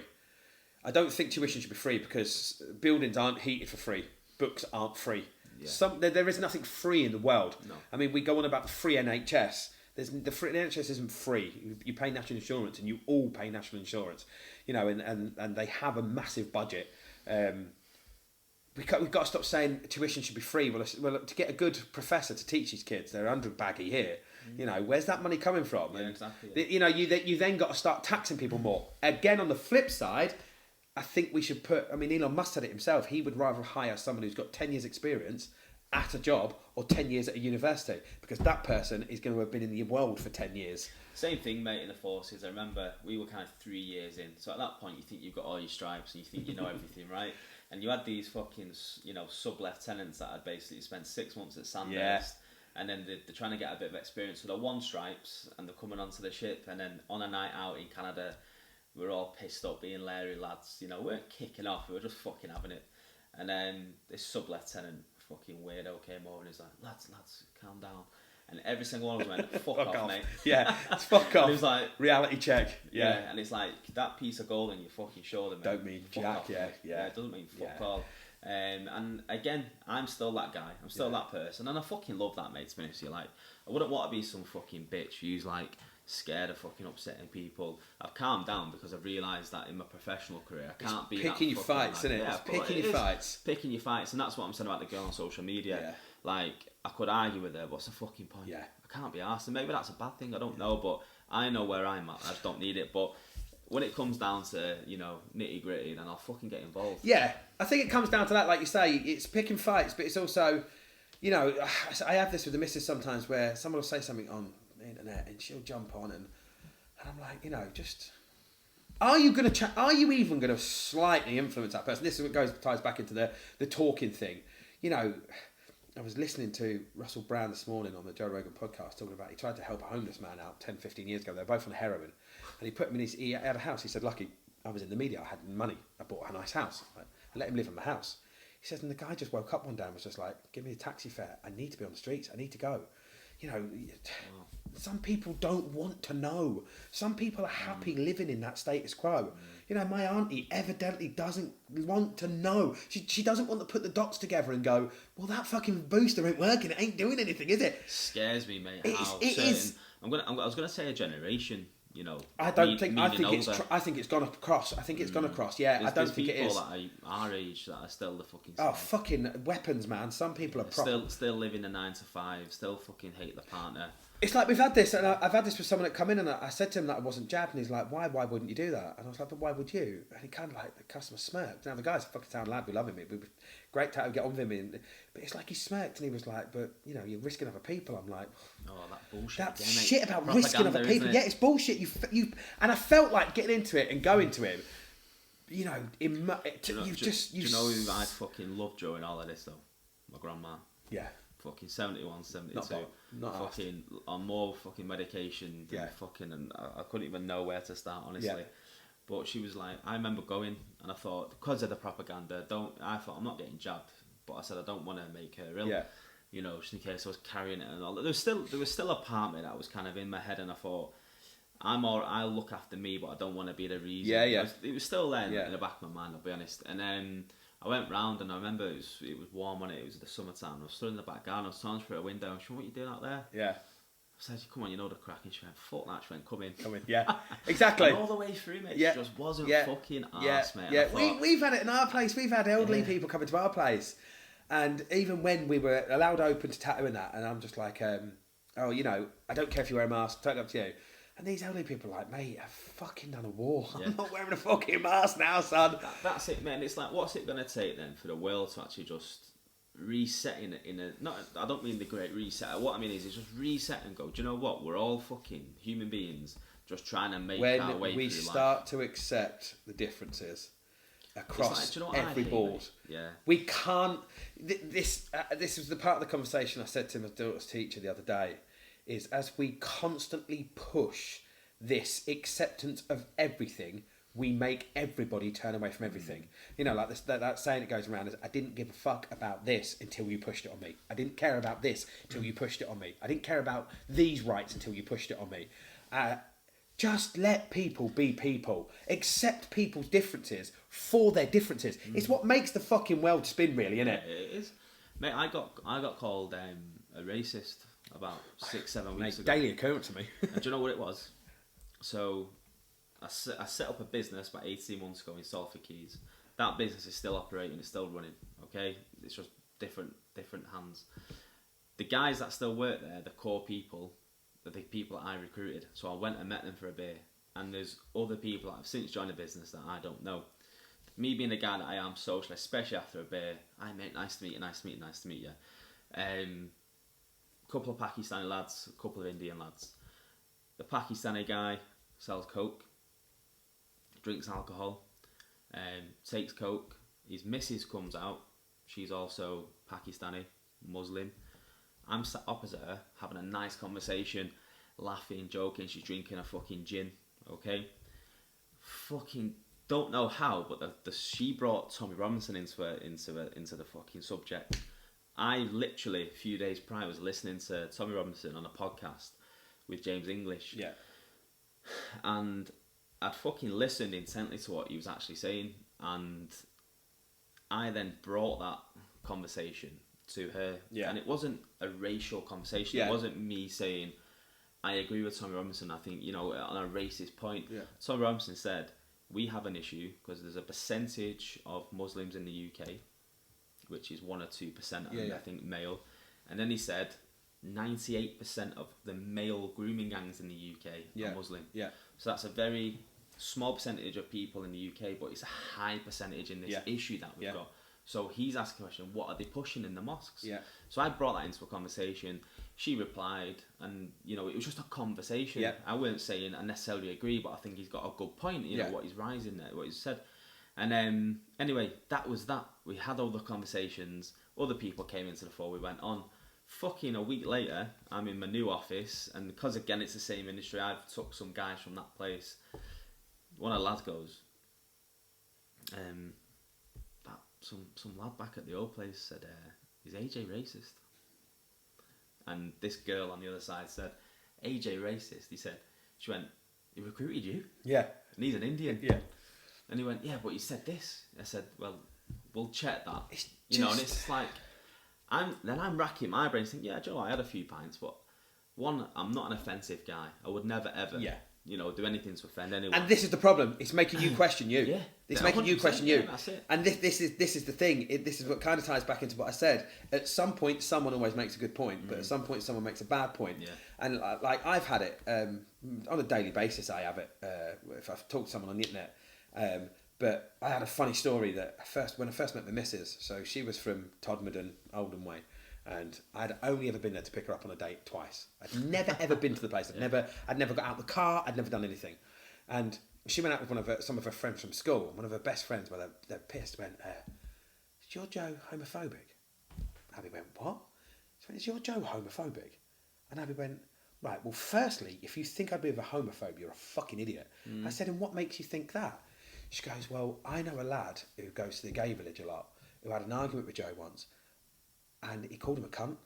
I don't think tuition should be free because buildings aren't heated for free. Books aren't free. Yeah. There is nothing free in the world. No. I mean, we go on about the free NHS. The NHS isn't free. You pay national insurance, and you all pay national insurance. You know, and they have a massive budget. We've got to stop saying tuition should be free. Well, to get a good professor to teach these kids, they're 100 baggy here. You know, where's that money coming from? Yeah, and exactly. Yeah. you know, you then got to start taxing people more. Again, on the flip side, I think we should put. I mean, Elon Musk said it himself. He would rather hire someone who's got 10 years experience at a job or 10 years at a university, because that person is going to have been in the world for 10 years. Same thing, mate, in the forces. I remember we were kind of 3 years in. So at that point, you think you've got all your stripes and you think you know everything, right? And you had these fucking, you know, sub-lieutenants that had basically spent 6 months at Sandhurst. And then they're trying to get a bit of experience. So they're one stripes and they're coming onto the ship. And then on a night out in Canada, we're all pissed up being Larry lads. You know, we weren't kicking off. We were just fucking having it. And then this sub-lieutenant fucking weirdo came over and he's like, lads, calm down. And every single one of us went, fuck off, mate. Yeah, it's fuck off. It was like, reality check. Yeah. And it's like, that piece of gold in your fucking shoulder, mate. Don't mean fuck jack, off, yeah. It doesn't mean fuck all. And again, I'm still that guy. I'm still that person. And I fucking love that, mate, to be honest with you. Like, I wouldn't want to be some fucking bitch who's like scared of fucking upsetting people. I've calmed down because I've realised that in my professional career, I can't be picking your fights, isn't it? Yeah, it's picking your fights. Picking your fights. And that's what I'm saying about the girl on social media. Yeah. Like, I could argue with her, what's the fucking point? Yeah. I can't be arsed. And maybe that's a bad thing, I don't know, but I know where I'm at. I just don't need it. But when it comes down to, you know, nitty gritty, then I'll fucking get involved. Yeah, I think it comes down to that, like you say, it's picking fights, but it's also, you know, I have this with the missus sometimes where someone will say something on the internet and she'll jump on and I'm like, you know, just, are you even going to slightly influence that person? This is what ties back into the talking thing. You know, I was listening to Russell Brand this morning on the Joe Rogan podcast talking about, he tried to help a homeless man out 10, 15 years ago. They're both on heroin. And he put him in he had a house. He said, lucky, I was in the media. I had money. I bought a nice house. I let him live in my house. He says, and the guy just woke up one day and was just like, give me a taxi fare. I need to be on the streets. I need to go. You know, some people don't want to know. Some people are happy living in that status quo. You know, my auntie evidently doesn't want to know. She doesn't want to put the dots together and go, well, that fucking booster ain't working. It ain't doing anything, is it? Scares me, mate. It is. I was gonna say a generation. You know, I think it's gone across. I think it's gone across. Yeah, I don't think it is. There's people that are our age that are still the fucking. Oh, fucking weapons, man! Some people are still living a 9 to 5. Still fucking hate the partner. It's like we've had this, and I've had this with someone that come in, and I said to him that I wasn't jabbed, and he's like, "Why wouldn't you do that?" And I was like, "But why would you?" And he kind of like the customer smirked. Now the guy's a fucking sound lad. We love him. We were great to get on with him. But it's like he smirked, and he was like, "But you know, you're risking other people." I'm like, "Oh, that bullshit." That shit about risking other people. Yeah, it's bullshit. You and I felt like getting into it and going to him. You know, do you know who I fucking love during all of this though? My grandma. Yeah. Fucking 71, 72. Not fucking on more fucking medication than fucking, and I couldn't even know where to start, honestly. Yeah. But she was like, I remember going and I thought, because of the propaganda, I thought I'm not getting jabbed, but I said I don't want to make her ill. Yeah. You know, just in case I was carrying it and all. There was still a part of me that was kind of in my head, and I thought, I'll look after me, but I don't want to be the reason. Yeah. It was still there in the back of my mind, I'll be honest. And then I went round and I remember it was warm on it. It was the summertime. I was stood in the back garden. I was standing through a window. And she went, "What are you doing out there?" Yeah. I said, "Come on, you know the crack." And she went, "Fuck that." She went, "Come in." Yeah. Exactly. And all the way through, mate. She just wasn't fucking arse, mate. Yeah. We've had it in our place. We've had elderly people coming to our place, and even when we were allowed open to tattoo and that, and I'm just like, oh, you know, I don't care if you wear a mask. Totally up to you. And these elderly people are like, mate, I've fucking done a war. Yeah. I'm not wearing a fucking mask now, son. That's it, man. It's like, what's it going to take then for the world to actually just reset I don't mean the great reset. What I mean is just reset and go, do you know what? We're all fucking human beings just trying to make our way through life. When we start to accept the differences across every board. Yeah. We can't... This was the part of the conversation I said to my daughter's teacher the other day, is as we constantly push this acceptance of everything, we make everybody turn away from everything. You know, like that saying that goes around is, I didn't give a fuck about this until you pushed it on me. I didn't care about this until you pushed it on me. I didn't care about these rights until you pushed it on me. Just let people be people. Accept people's differences for their differences. It's what makes the fucking world spin, really, isn't it? It is. Mate, I got called a racist about 6-7 weeks ago. Daily occurrence to me. And do you know what it was? So I set up a business about 18 months ago in Salford Keys. That business is still operating, it's still running, okay? It's just different hands. The guys that still work there, the core people, the people that I recruited. So I went and met them for a beer. And there's other people that have since joined the business that I don't know. Me being the guy that I am social, especially after a beer, "Hi mate, nice to meet you, nice to meet you, nice to meet you." Couple of Pakistani lads, a couple of Indian lads. The Pakistani guy sells coke, drinks alcohol, takes coke. His missus comes out. She's also Pakistani, Muslim. I'm sat opposite her, having a nice conversation, laughing, joking. She's drinking a fucking gin, okay? Fucking don't know how, but she brought Tommy Robinson into the fucking subject. I literally, a few days prior, was listening to Tommy Robinson on a podcast with James English. Yeah. And I'd fucking listened intently to what he was actually saying, and I then brought that conversation to her. Yeah. And it wasn't a racial conversation. Yeah. It wasn't me saying, "I agree with Tommy Robinson, I think, on a racist point." Yeah. Tommy Robinson said, "We have an issue because there's a percentage of Muslims in the UK, which is 1 or 2%, I think, male." And then he said, 98% of the male grooming gangs in the UK are Muslim. Yeah. So that's a very small percentage of people in the UK, but it's a high percentage in this issue that we've got. So he's asking a question, what are they pushing in the mosques? Yeah. So I brought that into a conversation. She replied, and it was just a conversation. Yeah. I weren't saying I necessarily agree, but I think he's got a good point, what he's rising there, what he's said. And anyway, that was that. We had all the conversations. Other people came into the fore. We went on. Fucking a week later, I'm in my new office, and because again it's the same industry, I've took some guys from that place. One of the lads goes, some lad back at the old place said, "Is AJ racist?" And this girl on the other side said, "AJ racist?" She went, "He recruited you?" Yeah. And he's an Indian. Yeah. And he went, "Yeah, but he said this." I said, "Well, we'll check that." It's and it's like, I'm racking my brains thinking, "Yeah, Joe, I had a few pints, but one, I'm not an offensive guy. I would never ever, do anything to offend anyone." And this is the problem. It's making you question you. Yeah. It's making you question you. Yeah, that's it. And this is the thing. This is what kind of ties back into what I said. At some point, someone always makes a good point, but at some point, someone makes a bad point. Yeah. And like I've had it on a daily basis. I have it if I've talked to someone on the internet. But I had a funny story that when I first met my missus. So she was from Todmorden, Oldham Way. And I'd only ever been there to pick her up on a date twice. I'd never ever been to the place. I'd never got out the car. I'd never done anything. And she went out with some of her friends from school. One of her best friends, where they're pissed, went, "Is your Joe homophobic?" Abby went, "What?" She went, "Is your Joe homophobic?" And Abby went, "Right, well, firstly, if you think I'd be of a homophobe, you're a fucking idiot." I said, "And what makes you think that?" She goes, "Well, I know a lad who goes to the gay village a lot, who had an argument with Joe once, and he called him a cunt."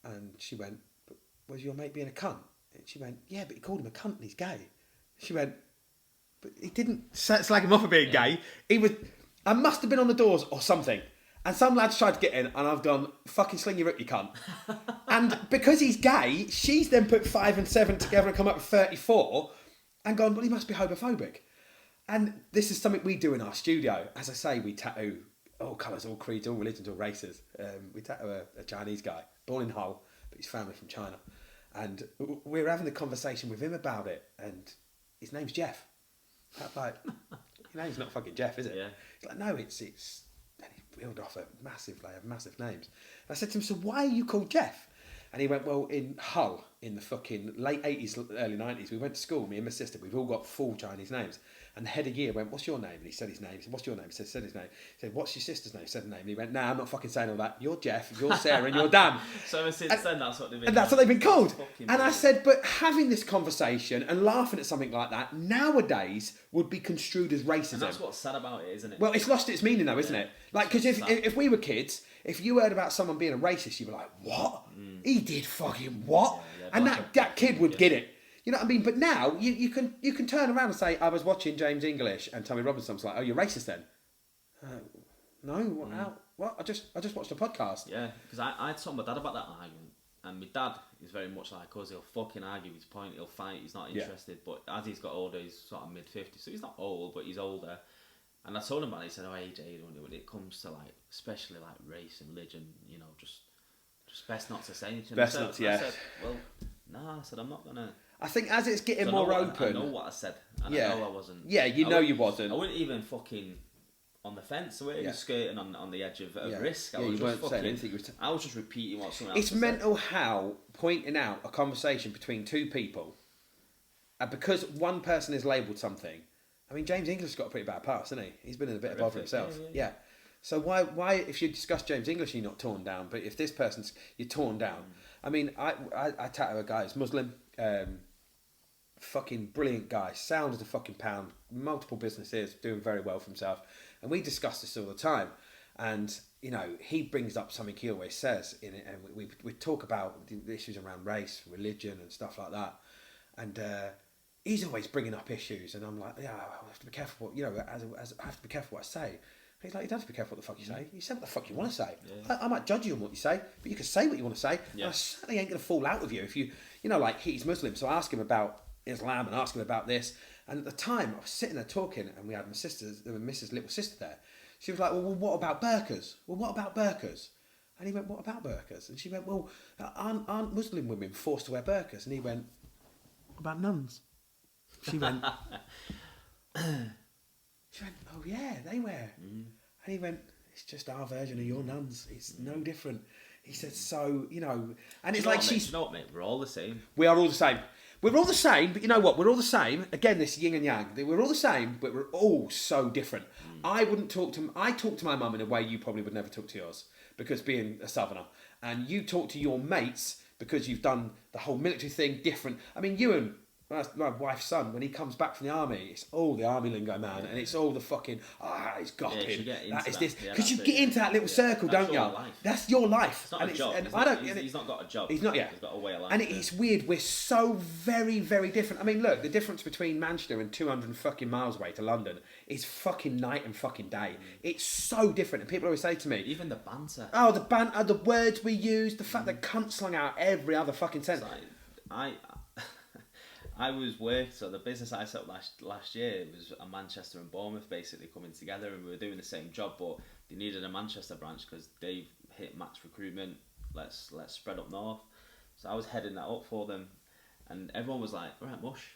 And she went, "But was your mate being a cunt?" And she went, "Yeah, but he called him a cunt and he's gay." She went, "But he didn't slag him off for being gay. I must have been on the doors or something. And some lads tried to get in, and I've gone, fucking sling your rip, you cunt." And because he's gay, she's then put 5 and 7 together and come up with 34 and gone, "Well, he must be homophobic." And this is something we do in our studio. As I say, we tattoo all colours, all creeds, all religions, all races. We tattoo a Chinese guy, born in Hull, but his family from China. And we were having a conversation with him about it, and his name's Jeff. I'm like, your name's not fucking Jeff, is it? Yeah. He's like, "No, it's. And he reeled off they have massive names. And I said to him, "So why are you called Jeff?" And he went, "Well, in Hull, in the fucking late 80s, early 90s, we went to school, me and my sister, we've all got full Chinese names. And the head of year went, 'What's your name?' And he said his name. He said, 'What's your name?' He said his name. He said, 'What's your sister's name?' He said the name. And he went, 'Nah, I'm not fucking saying all that. You're Jeff, you're Sarah, and you're Dan.'" So since then, that's what they've been. And that's what they've been called. Fucking And I brilliant. said, but having this conversation and laughing at something like that nowadays would be construed as racism. And that's what's sad about it, isn't it? Well, it's lost its meaning though, isn't it? Like, because if we were kids, if you heard about someone being a racist, you'd be like, "What? He did fucking what?" And that kid would get it. You know what I mean? But now you can turn around and say, "I was watching James English and Tommy Robinson." Was like, "Oh, you're racist then?" No, what? I just watched a podcast. Yeah, because I told my dad about that argument, and my dad is very much like us. He'll fucking argue his point. He'll fight. He's not interested. But as he's got older, he's sort of mid-50s, so he's not old, but he's older. And I told him about it. He said, "Oh, AJ, when it comes to like, especially like race and religion, just best not to say anything." Best not to, yeah. I said, "Well, Nah, I said, I'm not gonna. I think as it's getting more open. I know what I said, and yeah. I know I wasn't. Yeah, you wasn't. I wasn't even fucking on the fence. I wasn't even skirting on the edge of risk. You weren't saying anything. I was just repeating what someone else It's mental how pointing out a conversation between two people, and because one person is labelled something. I mean, James English's got a pretty bad past, hasn't he? He's been in a bit of bother himself. Yeah. So why if you discuss James English, you're not torn down, but if this person's, you're torn down. I mean, I tattoo a guy who's Muslim, fucking brilliant guy, sound as a fucking pound, multiple businesses, doing very well for himself, and we discuss this all the time. And you know, he brings up something he always says in it, and we talk about the issues around race, religion, and stuff like that. And he's always bringing up issues, and I'm like, yeah, I have to be careful. What, you know, as I have to be careful what I say. He's like, you don't have to be careful what the fuck you say. You say what the fuck you want to say. Yeah. I might judge you on what you say, but you can say what you want to say. Yeah. And I certainly ain't going to fall out with you if you know, like he's Muslim. So I ask him about Islam and ask him about this. And at the time, I was sitting there talking, and we had Mrs. little sister there. She was like, well, what about burqas? Well, what about burqas? And he went, what about burqas? And she went, well, aren't Muslim women forced to wear burqas? And he went, what about nuns? She went, oh yeah, they wear. And he went, it's just our version of your nuns. It's no different. He said, so, you know, and it's like she's... You know what, mate? We're all the same. We are all the same. We're all the same, but you know what? We're all the same. Again, this yin and yang. We're all the same, but we're all so different. I talk to my mum in a way you probably would never talk to yours, because being a southerner. And you talk to your mates because you've done the whole military thing different. I mean, Ewan, my wife's son, when he comes back from the army, it's all the army lingo, man, and it's all the fucking it's gopping. That is this, because you get into that little circle, don't you? That's your life. It's not a job. He's not got a job. He's not. Yeah, he's got a way of life. And it's weird. We're so very, very different. I mean, look, the difference between Manchester and 200 fucking miles away to London is fucking night and fucking day. It's so different, and people always say to me, even the banter. Oh, the banter, the words we use, the fact that cunt slung out every other fucking sentence. I was so the business I set up last year was a Manchester and Bournemouth basically coming together, and we were doing the same job, but they needed a Manchester branch because they've hit max recruitment. Let's spread up north. So I was heading that up for them, and everyone was like, "Right, mush."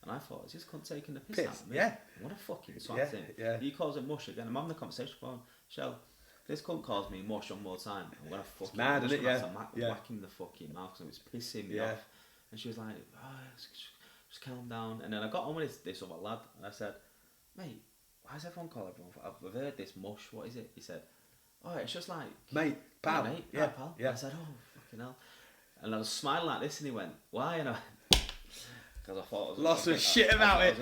And I thought, "Is this cunt taking the piss out of me? Yeah. What a fucking swat thing." Yeah. He calls it mush again. I'm having the conversation with him. Shell, if this cunt calls me mush one more time, I'm gonna fucking mad, isn't it? Whack him in the fucking mouth because it was pissing me off. And she was like, just calm down. And then I got on with this other lad, and I said, mate, why does everyone call everyone? I've heard this mush, what is it? He said, oh, it's just like... Mate, pal. Yeah, mate, yeah, pal. Yeah. I said, oh, fucking hell. And I was smiling like this, and he went, why? And I... Because I thought I was... Lost some shit about it.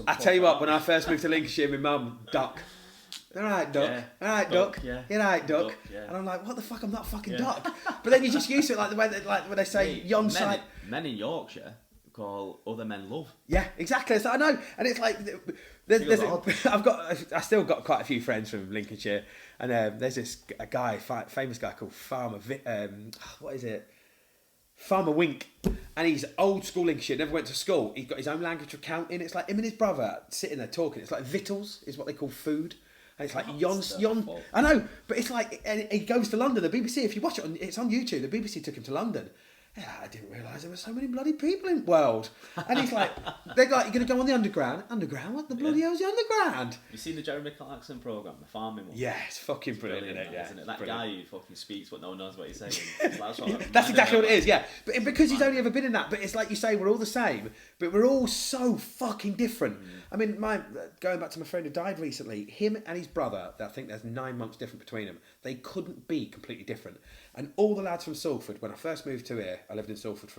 I tell you what, when I first moved to Lincolnshire, my mum, Duck. All right, Duck. Yeah. All right, Duck. Yeah. All right, Duck. Yeah. And I'm like, what the fuck? I'm not fucking Duck. But then you just used to it, like the way when they say yon side. Men in Yorkshire call other men love. Yeah, exactly. So I know, and it's like I still got quite a few friends from Lincolnshire, and there's a guy, famous guy called Farmer Farmer Wink, and he's old school Lincolnshire, never went to school. He's got his own language of counting. It's like him and his brother sitting there talking. It's like victuals is what they call food. And it's like yon. I know, but it's like, and he goes to London. The BBC, if you watch it, it's on YouTube. The BBC took him to London. Yeah, I didn't realise there were so many bloody people in the world. And he's like, they're like, you're going to go on the underground? Underground? What the bloody hell's the underground? Have you seen the Jeremy Clarkson programme, The Farming One? Yeah, it's fucking brilliant, isn't it? Yeah, isn't it? That brilliant. Guy who fucking speaks but no one knows what he's saying. That's exactly what it is, yeah. But because he's only ever been in that, but it's like you say, we're all the same, but we're all so fucking different. I mean, going back to my friend who died recently, him and his brother, I think there's 9 months different between them, they couldn't be completely different. And all the lads from Salford, when I first moved to here, I lived in Salford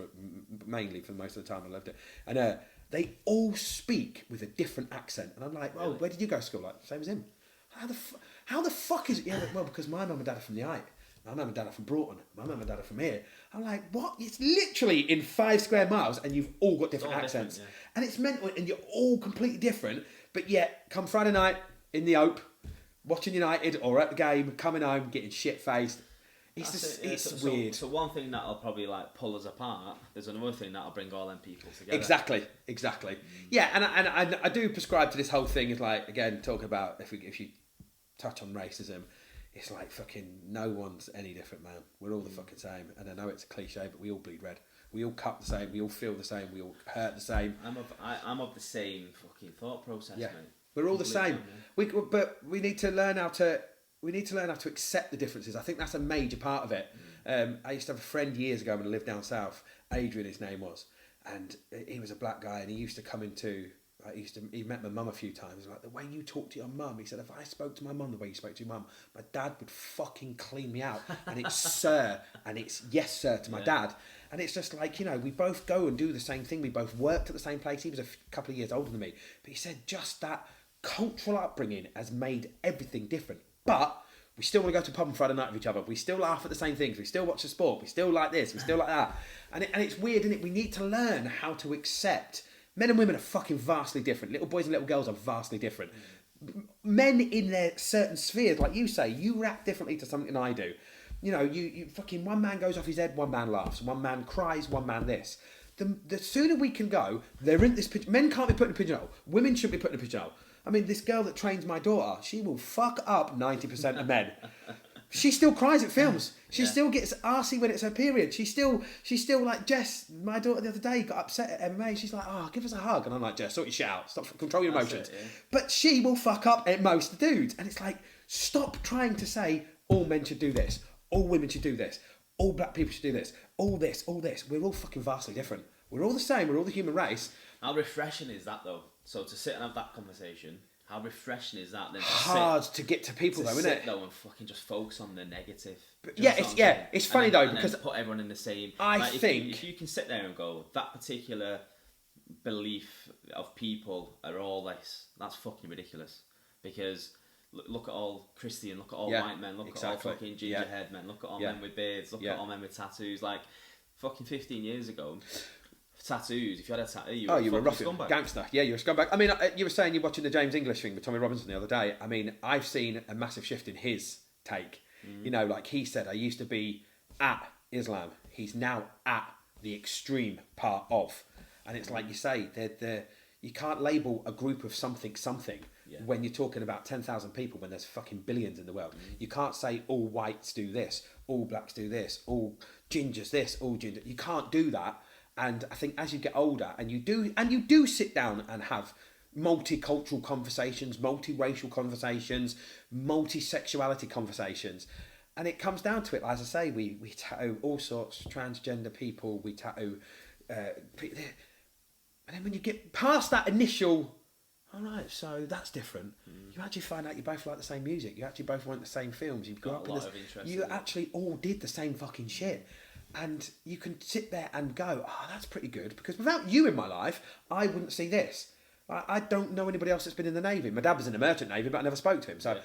mainly for most of the time I lived it, and they all speak with a different accent. And I'm like, oh, where did you go to school? Like, same as him. How the fuck is it? Yeah, well, because my mum and dad are from the Eye. My mum and dad are from Broughton. My mum and dad are from here. I'm like, what? It's literally in 5 square miles and you've all got different accents. Different, yeah. And it's mental, and you're all completely different, but yet come Friday night in the Ope, watching United or at the game, coming home, getting shit-faced. It's weird. So one thing that'll probably like pull us apart, there's another thing that'll bring all them people together. Exactly. Yeah, and I do prescribe to this whole thing. Is like, again, talking about if you touch on racism, it's like fucking no one's any different, man. We're all the fucking same. And I know it's a cliche, but we all bleed red. We all cut the same. We all feel the same. We all hurt the same. I'm of the same fucking thought process, mate. We're all the same. But we need to learn how to accept the differences. I think that's a major part of it. I used to have a friend years ago when I lived down south. Adrian, his name was, and he was a black guy, and he used to come into. He met my mum a few times. Like, the way you talk to your mum, he said, if I spoke to my mum the way you spoke to your mum, my dad would fucking clean me out. And it's sir, and it's yes sir to my dad. And it's just like, we both go and do the same thing. We both worked at the same place. He was a couple of years older than me, but he said just that cultural upbringing has made everything different. But we still want to go to a pub on Friday night with each other. We still laugh at the same things. We still watch the sport. We still like this. We still like that. And it's weird, isn't it? We need to learn how to accept. Men and women are fucking vastly different. Little boys and little girls are vastly different. Men in their certain spheres, like you say, you react differently to something than I do. You fucking, one man goes off his head, one man laughs, one man cries, one man this. The sooner we can go, they're in this men can't be put in a pigeonhole. Women shouldn't be put in a pigeonhole. I mean, this girl that trains my daughter, she will fuck up 90% of men. She still cries at films. She still gets arsey when it's her period. She's still like, Jess, my daughter the other day got upset at MMA. She's like, give us a hug. And I'm like, Jess, sort your shit out. Stop, control your emotions. It, yeah. But she will fuck up at most dudes. And it's like, stop trying to say all men should do this. All women should do this. All black people should do this. All this, all this. We're all fucking vastly different. We're all the same. We're all the human race. How refreshing is that, though? So to sit and have that conversation... How refreshing is that? Then hard to get to people, though, isn't it? Though, and fucking just focus on the negative. It's funny though, because put everyone in the same. I think if you can sit there and go, that particular belief of people are all this, that's fucking ridiculous. Because look at all Christian, look at all white men, look at all fucking gingerhead men, look at all men with beards, look at all men with tattoos. Like fucking 15 years ago. Tattoos. If you had a tattoo, you were a ruffian, gangster. Yeah, you're a scumbag. I mean, you were saying you're watching the James English thing with Tommy Robinson the other day. I mean, I've seen a massive shift in his take. Like he said, I used to be at Islam. He's now at the extreme part of, and it's like you say, you can't label a group of something when you're talking about 10,000 people when there's fucking billions in the world. You can't say all whites do this, all blacks do this, all gingers this, all ginger. You can't do that. And I think as you get older, and you do sit down and have multicultural conversations, multiracial conversations, multi-sexuality conversations, and it comes down to it. As I say, we tattoo all sorts, transgender people, we tattoo, and then when you get past that initial, all right, so that's different. You actually find out you both like the same music. You actually both want the same films. You've got a lot of interest. You actually all did the same fucking shit. And you can sit there and go, that's pretty good. Because without you in my life, I wouldn't see this. I don't know anybody else that's been in the Navy. My dad was in the Merchant Navy, but I never spoke to him. So,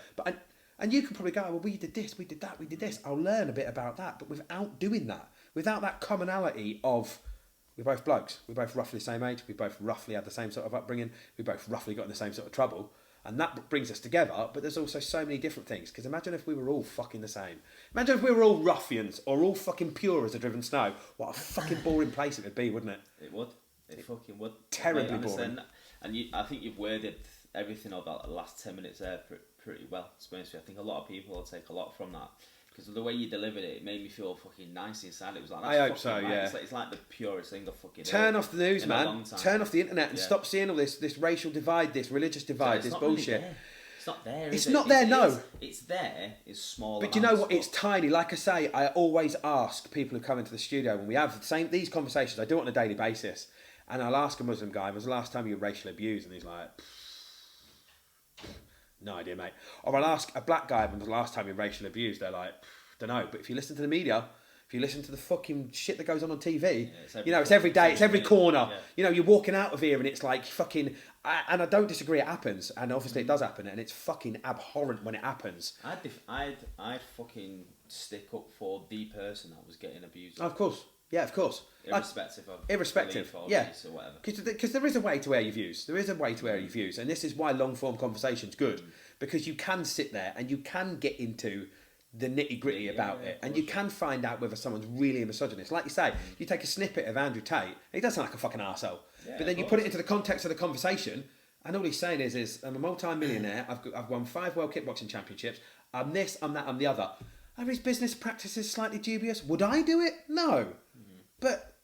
and you can probably go, well, we did this, we did that, we did this. I'll learn a bit about that. But without doing that, without that commonality of, we're both blokes, we're both roughly the same age, we both roughly had the same sort of upbringing, we both roughly got in the same sort of trouble. And that brings us together, but there's also so many different things. Because imagine if we were all fucking the same. Imagine if we were all ruffians or all fucking pure as a driven snow. What a fucking boring place it would be, wouldn't it? It would. It fucking would. Terribly boring. And I think you've worded everything about the last 10 minutes there pretty well. To be honest with you, I think a lot of people will take a lot from that. Because the way you delivered it, it made me feel fucking nice inside. It was like, I hope so, yeah. It's like the purest thing to fucking turn off the news, man. Turn off the internet and stop seeing all this racial divide, this religious divide, this bullshit. Really it's not there. It's not there, no. It's there. It's small. But you know what? It's tiny. Like I say, I always ask people who come into the studio when we have these conversations. I do it on a daily basis, and I'll ask a Muslim guy, "Was the last time you were racially abused?" And he's like, "No idea, mate." Or I'll ask a black guy, "When was the last time you were racially abused?" They're like, "Don't know." But if you listen to the media, if you listen to the fucking shit that goes on TV, it's every day, it's every corner. Yeah. You're walking out of here and it's like fucking. And I don't disagree, it happens, and obviously it does happen, and it's fucking abhorrent when it happens. I'd fucking stick up for the person that was getting abused. Of course, yeah, of course. Irrespective of belief or race or whatever. Because there is a way to air your views. There is a way to air your views, and this is why long form conversation's good, because you can sit there and you can get into the nitty gritty about it, and you can find out whether someone's really a misogynist. Like you say, you take a snippet of Andrew Tate, he does sound like a fucking arsehole. Yeah, but then you put it into the context of the conversation, and all he's saying is I'm a multi-millionaire, I've won 5 World Kickboxing Championships, I'm this, I'm that, I'm the other. Are his business practices slightly dubious? Would I do it? No. But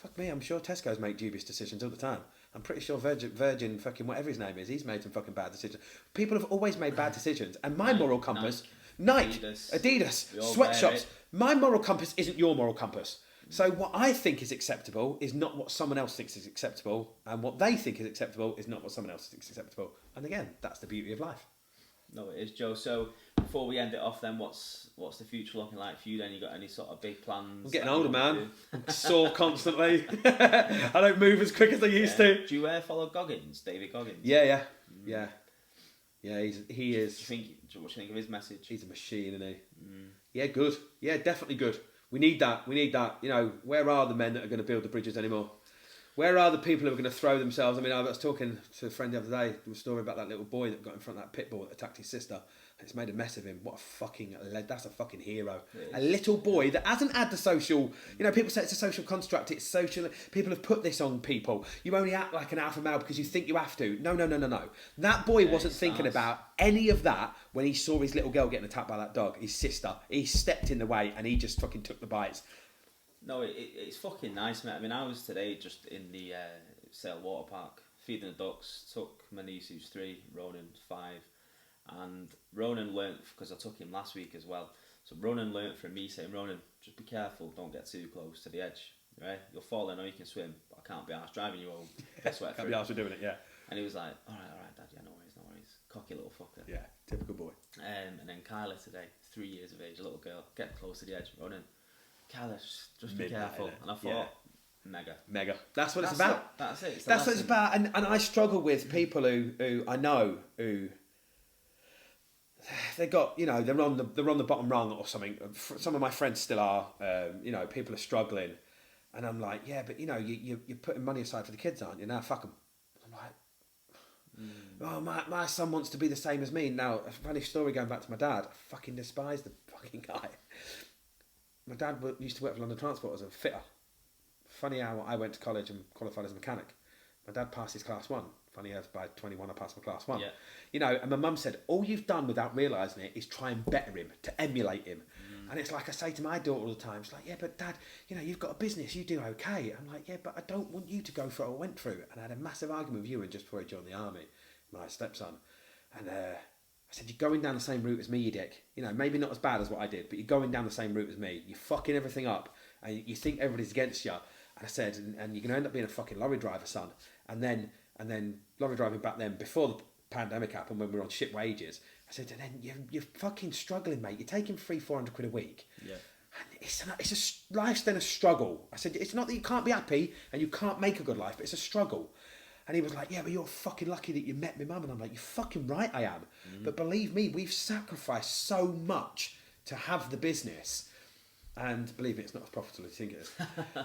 Fuck me, I'm sure Tesco's make dubious decisions all the time. I'm pretty sure Virgin fucking whatever his name is, he's made some fucking bad decisions. People have always made bad decisions, and my moral compass, Nike, Adidas, sweatshops, my moral compass isn't your moral compass. So what I think is acceptable is not what someone else thinks is acceptable, and what they think is acceptable is not what someone else thinks is acceptable. And again, that's the beauty of life. No, it is, Joe. So before we end it off, then what's the future looking like for you? Then you got any sort of big plans? I'm getting older, man. I'm sore constantly. I don't move as quick as I used to. Do you follow Goggins, David Goggins? Yeah. He is. What do you think of his message? He's a machine, isn't he? Yeah, good. Yeah, definitely good. We need that. You know, where are the men that are going to build the bridges anymore? Where are the people who are going to throw themselves? I mean, I was talking to a friend the other day. There was a story about that little boy that got in front of that pit bull that attacked his sister. And it's made a mess of him. What a fucking... That's a fucking hero. A little boy that hasn't had the social... You know, people say it's a social construct. It's social... People have put this on people. You only act like an alpha male because you think you have to. No. That boy wasn't thinking about any of that when he saw his little girl getting attacked by that dog, his sister. He stepped in the way and he just fucking took the bites. No, it's fucking nice, mate. I mean, I was today just in the Sale Water Park feeding the ducks. Took my niece who's 3, Ronan 5, and Ronan learnt, because I took him last week as well. So Ronan learnt from me saying, Ronan, just be careful, don't get too close to the edge. Right, you'll fall. I know you can swim, but I can't be arsed driving you home. Can't be arsed with doing it, yeah. And he was like, all right, Dad, yeah, no worries. Cocky little fucker. Yeah, typical boy. And then Kyla today, 3 years of age, a little girl, get close to the edge, Ronan. Kyla, just be careful. And I thought, mega. That's what it's about. That's it. That's what it's about. And I struggle with people who I know who they got, you know, they're on the bottom rung or something. Some of my friends still are. You know, people are struggling, and I'm like, yeah, but you know, you're putting money aside for the kids, aren't you? Now fuck them. I'm like, oh, my son wants to be the same as me. Now, a funny story going back to my dad. I fucking despise the fucking guy. My dad used to work for London Transport as a fitter. Funny how I went to college and qualified as a mechanic. My dad passed his class 1. Funny as by 21 I passed my class 1. Yeah. You know, and my mum said, all you've done without realising it is try and better him, to emulate him. And it's like I say to my daughter all the time, it's like, yeah, but Dad, you know, you've got a business, you do okay. I'm like, yeah, but I don't want you to go through what I went through. And I had a massive argument with Ewan just before he joined the army, my stepson. And I said, you're going down the same route as me, you dick. You know, maybe not as bad as what I did, but you're going down the same route as me. You're fucking everything up, and you think everybody's against you. And I said, and you're going to end up being a fucking lorry driver, son. And then lorry driving back then, before the pandemic happened, when we were on shit wages, I said, and then you're fucking struggling, mate. You're taking 300-400 quid a week. Yeah. And life's then a struggle. I said, it's not that you can't be happy and you can't make a good life, but it's a struggle. And he was like, yeah, but you're fucking lucky that you met my mum. And I'm like, you're fucking right, I am. But believe me, we've sacrificed so much to have the business. And believe me, it's not as profitable as you think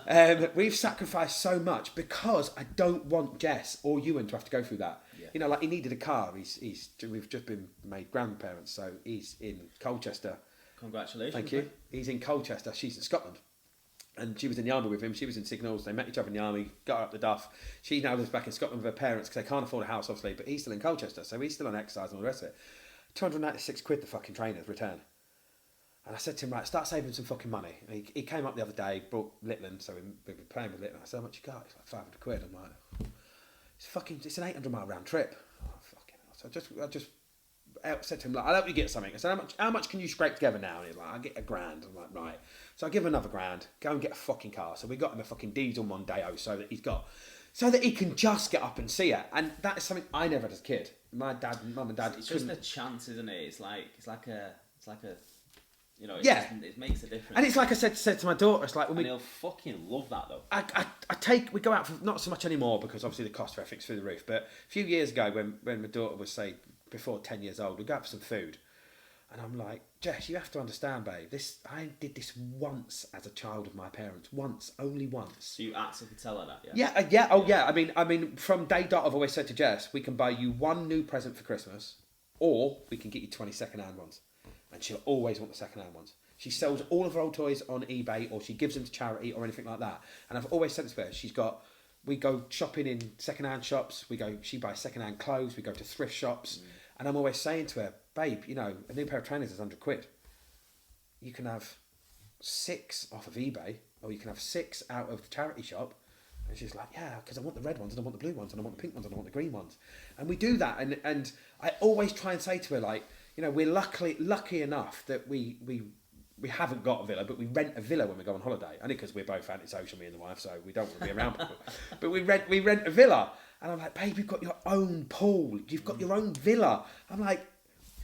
it is. We've sacrificed so much because I don't want Jess or Ewan to have to go through that. Yeah. You know, like he needed a car. We've just been made grandparents, so he's in Colchester. Congratulations. Thank you. He's in Colchester. She's in Scotland. And she was in the army with him. She was in Signals. They met each other in the army, got her up the duff. She now lives back in Scotland with her parents because they can't afford a house, obviously, but he's still in Colchester, so he's still on exercise and all the rest of it. 296 quid the fucking trainers return. And I said to him, right, start saving some fucking money. And he came up the other day, brought Litland, so we were playing with Litland. I said, how much you got? It's like 500 quid. I'm like, it's an 800 mile round trip. Oh, fucking hell. So I just said to him, like, I'll help you get something. I said, how much can you scrape together now? And he's like, I'll get $1,000. I'm like, right. So I give him another $1,000, go and get a fucking car. So we got him a fucking diesel Mondeo so that he can just get up and see it. And that is something I never had as a kid. My dad, mum and dad. It's just a chance, isn't it? It's like a. You know, it makes a difference. And it's like I said to my daughter, it's like when he'll fucking love that though. We go out for, not so much anymore because obviously the cost of everything's through the roof, but a few years ago when my daughter was, say, before 10 years old, we'd go out for some food. And I'm like, Jess, you have to understand, babe, I did this once as a child of my parents. Once, only once. So you actually tell her that, yeah? Yeah. Oh, yeah. I mean, from day dot, I've always said to Jess, we can buy you one new present for Christmas, or we can get you 20 second-hand ones. And she'll always want the second-hand ones. She sells all of her old toys on eBay, or she gives them to charity or anything like that. And I've always said this to her. We go shopping in second-hand shops. She buys second-hand clothes. We go to thrift shops. And I'm always saying to her, babe, you know, a new pair of trainers is 100 quid. You can have 6 off of eBay, or you can have 6 out of the charity shop, And she's like, yeah, because I want the red ones and I want the blue ones and I want the pink ones and I want the green ones. And we do that. And I always try and say to her, like, you know, we're lucky enough that we haven't got a villa, but we rent a villa when we go on holiday. Only because we're both antisocial, me and the wife, so we don't want to be around people. But we rent a villa. And I'm like, babe, you've got your own pool. You've got your own villa. I'm like,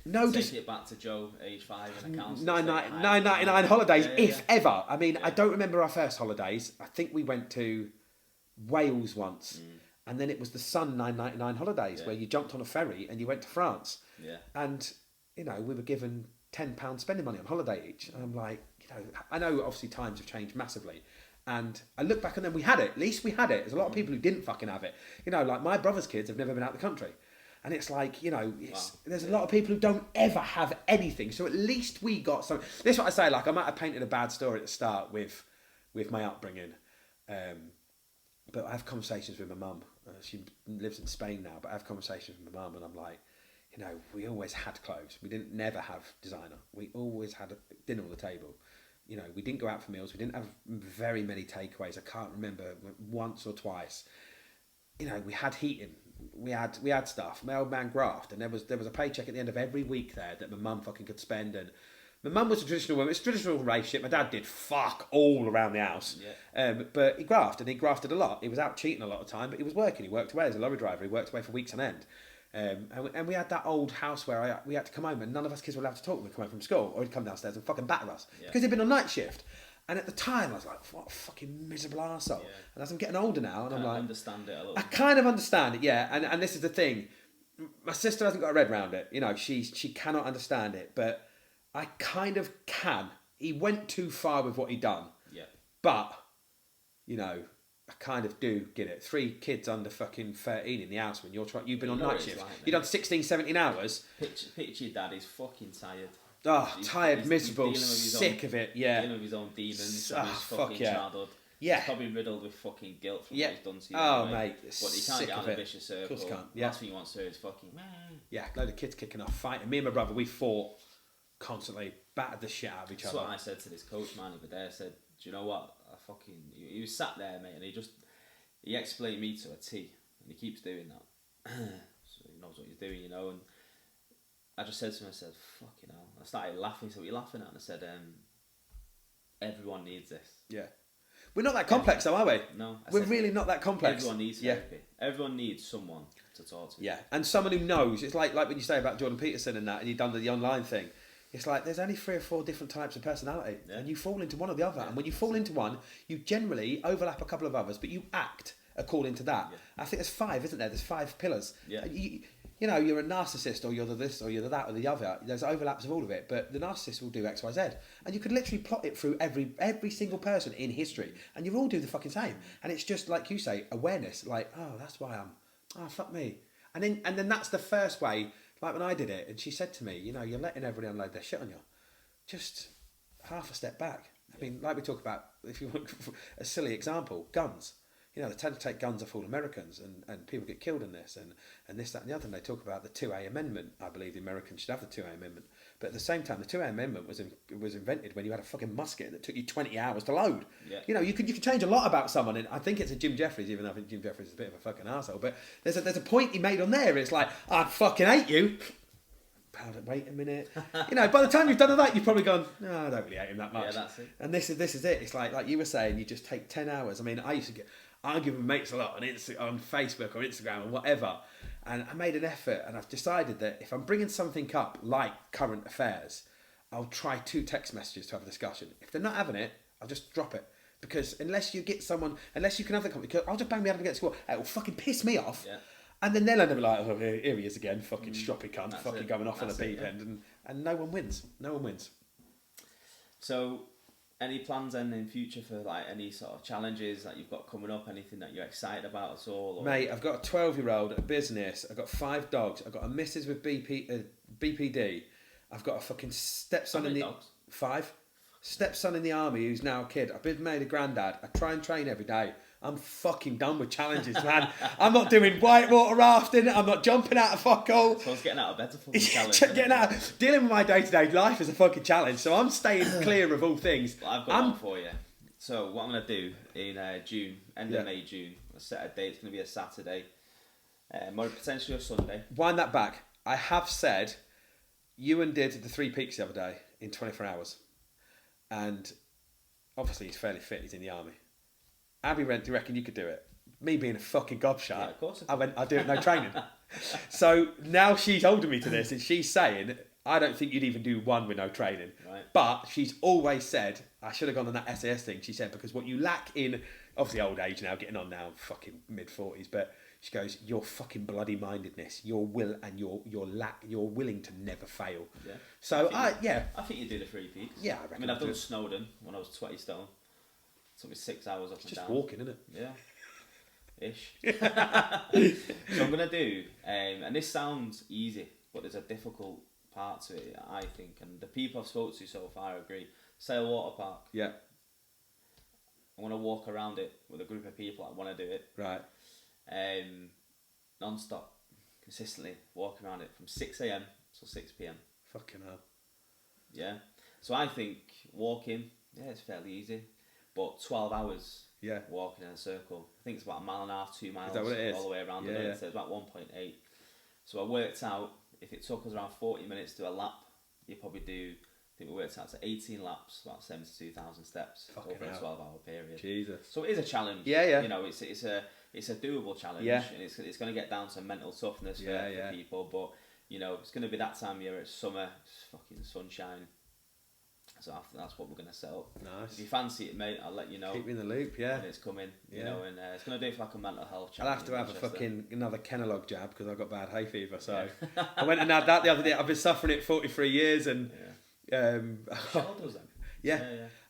no, take it back to Joe, age 5 in accounts. $9.99 holidays, if ever. I mean, I don't remember our first holidays. I think we went to Wales once, and then it was the Sun $9.99 holidays where you jumped on a ferry and you went to France. Yeah. And we were given £10 spending money on holiday each. And I'm like, I know obviously times have changed massively. And I look back and then we had it. At least we had it. There's a lot of people who didn't fucking have it. Like my brother's kids have never been out of the country. And it's like, there's a lot of people who don't ever have anything. So at least we got something. This is what I say, like I might have painted a bad story at the start with my upbringing. But I have conversations with my mum. She lives in Spain now, but I have conversations with my mum and I'm like, we always had clothes. We didn't never have designer. We always had a dinner on the table. We didn't go out for meals. We didn't have very many takeaways. I can't remember once or twice. We had heating. We had stuff. My old man grafted, and there was a paycheck at the end of every week there that my mum fucking could spend. And my mum was a traditional woman. It's a traditional relationship. My dad did fuck all around the house. Yeah. But he grafted a lot. He was out cheating a lot of the time, but he was working. He worked away as a lorry driver. He worked away for weeks on end. And we had that old house where we had to come home and none of us kids were allowed to talk when we come home from school, or he'd come downstairs and fucking batter us because he'd been on night shift. And at the time I was like, what a fucking miserable arsehole. Yeah. And as I'm getting older now, and I'm like, understand it a little. I kind of understand it, yeah. And this is the thing, my sister hasn't got a red round it. She cannot understand it, but I kind of can. He went too far with what he'd done. Yeah. But I kind of do get it. 3 kids under fucking 13 in the house when you've been on night shift. You've done 16, 17 hours. Picture your dad, he's fucking tired. Oh, tired, miserable, sick of it, yeah. Dealing with his own demons from his fucking childhood. Yeah. He's probably riddled with fucking guilt from what he's done to you. Oh, mate. But he can't get out of a vicious circle. Of course can't. Yeah. Last thing he wants to hear is fucking... Yeah, load of kids kicking off, fighting. Me and my brother, we fought constantly, battered the shit out of each other. That's what I said to this coach man over there. I said, do you know what? He was sat there, mate, and he explained me to a T, and he keeps doing that. So he knows what he's doing, and I just said to him, I said, fucking hell. I started laughing. So what are you laughing at? And I said, everyone needs this. Yeah. We're not that complex though, are we? No. We're really not that complex. Everyone needs therapy. Everyone needs someone to talk to. Yeah. And someone who knows. It's like when you say about Jordan Peterson and that, and you've done the online thing. It's like there's only 3 or 4 different types of personality. Yeah. And you fall into one or the other. Yeah. And when you fall into one, you generally overlap a couple of others, but you act according to that. Yeah. I think there's 5, isn't there? There's 5 pillars. Yeah. You're a narcissist, or you're the this, or you're the that, or the other. There's overlaps of all of it, but the narcissist will do X, Y, Z, and you could literally plot it through every single person in history, and you all do the fucking same. And it's just like you say, awareness. Like, oh, that's why fuck me. And then that's the first way. Like when I did it, and she said to me, you're letting everybody unload their shit on you. Just half a step back. I mean, like we talk about, if you want a silly example, guns. They tend to take guns off all Americans, and people get killed in this, and this, that, and the other. And they talk about the 2A Amendment. I believe the Americans should have the 2A Amendment. But at the same time, the 2A Amendment was invented when you had a fucking musket that took you 20 hours to load. Yeah. You could change a lot about someone, and I think it's a Jim Jeffries, even though I think Jim Jeffries is a bit of a fucking arsehole. But there's a point he made on there. It's like, I fucking hate you. Wait a minute. By the time you've done all that, you've probably gone, no, I don't really hate him that much. Yeah, that's it. And this is it. It's like you were saying, you just take 10 hours. I mean, I used to argue with mates a lot on Facebook or Instagram or whatever, and I made an effort, and I've decided that if I'm bringing something up like current affairs, I'll try 2 text messages to have a discussion. If they're not having it, I'll just drop it, because unless you can have the conversation, I'll just bang me up against the wall. It will fucking piss me off. Yeah. And then they'll end up like, oh, here he is again, fucking stroppy cunt, fucking going off on a beep end, and no one wins. No one wins. So, any plans then in future for like any sort of challenges that you've got coming up? Anything that you're excited about at all? Or? Mate, I've got a 12-year-old at a business. I've got 5 dogs. I've got a missus with BPD. I've got a fucking stepson How many dogs? 5. Stepson in the army who's now a kid. I've been made a granddad. I try and train every day. I'm fucking done with challenges, man. I'm not doing whitewater rafting. I'm not jumping out of fuck hole. So I was getting out of bed to fucking challenge. Dealing with my day-to-day life is a fucking challenge. So I'm staying clear of all things. But I've got one for you. So what I'm going to do in June, end of May, June, I set a date. It's going to be a Saturday, or potentially a Sunday. Wind that back. I have said, Ewan did the 3 peaks the other day in 24 hours. And obviously he's fairly fit, he's in the army. Abby went, do you reckon you could do it? Me being a fucking gobshite, Yeah, of course I went, I'll do it, no training. So now she's holding me to this and she's saying, I don't think you'd even do one with no training. Right. But she's always said, I should have gone on that SAS thing, she said, because what you lack in, obviously old age now, getting on now, fucking mid-40s, but she goes, your fucking bloody mindedness, your will and your willing to never fail. Yeah. So, I think you do the 3 peaks. Yeah, I reckon. I mean, I've done Snowdon when I was 20 stone. It took me 6 hours up and just down. walking, isn't it? Yeah. Ish. So I'm going to do, and this sounds easy, but there's a difficult part to it, I think, and the people I've spoken to so far agree. Sail Water Park. Yeah. I want to walk around it with a group of people that want to do it. Right. Non-stop, consistently, walk around it from 6 a.m. till 6 p.m. Fucking hell. Yeah. So I think walking, it's fairly easy, but 12 hours walking in a circle. I think it's about 1.5 miles, 2 miles is that what it is? all the way around. Yeah. So it's about 1.8. So I worked out, if it took us around 40 minutes to do a lap, you probably do, I think we worked out to 18 laps, about 72,000 steps over a 12-hour period. Jesus. So it is a challenge. Yeah. You know, it's a doable challenge, and it's going to get down to mental toughness for people. But you know, it's going to be that time of year. It's summer, it's fucking sunshine. So after that's what we're going to set up. Nice. If you fancy it, mate, I'll let you know. Keep me in the loop, yeah. When it's coming, you know, and it's going to do for like a mental health challenge. I'll have to have a fucking another Kenalog jab because I've got bad hay fever. So I went and had that the other day. I've been suffering it 43 years, and yeah.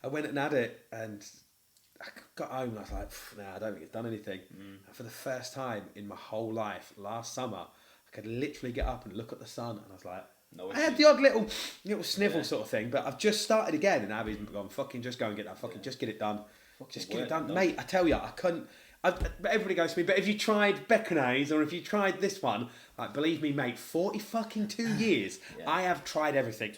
I went and had it, and I got home and I was like, nah, I don't think it's done anything. And for the first time in my whole life, last summer, I could literally get up and look at the sun, and I was like, I had the odd little snivel sort of thing, but I've just started again, and Abby's gone, fucking just go and get that, just get it done. Just get it done. Mate, I tell you, I couldn't, but everybody goes to me, but if you tried Becconais, or if you tried this one, like, believe me, mate, 42 years, I have tried everything.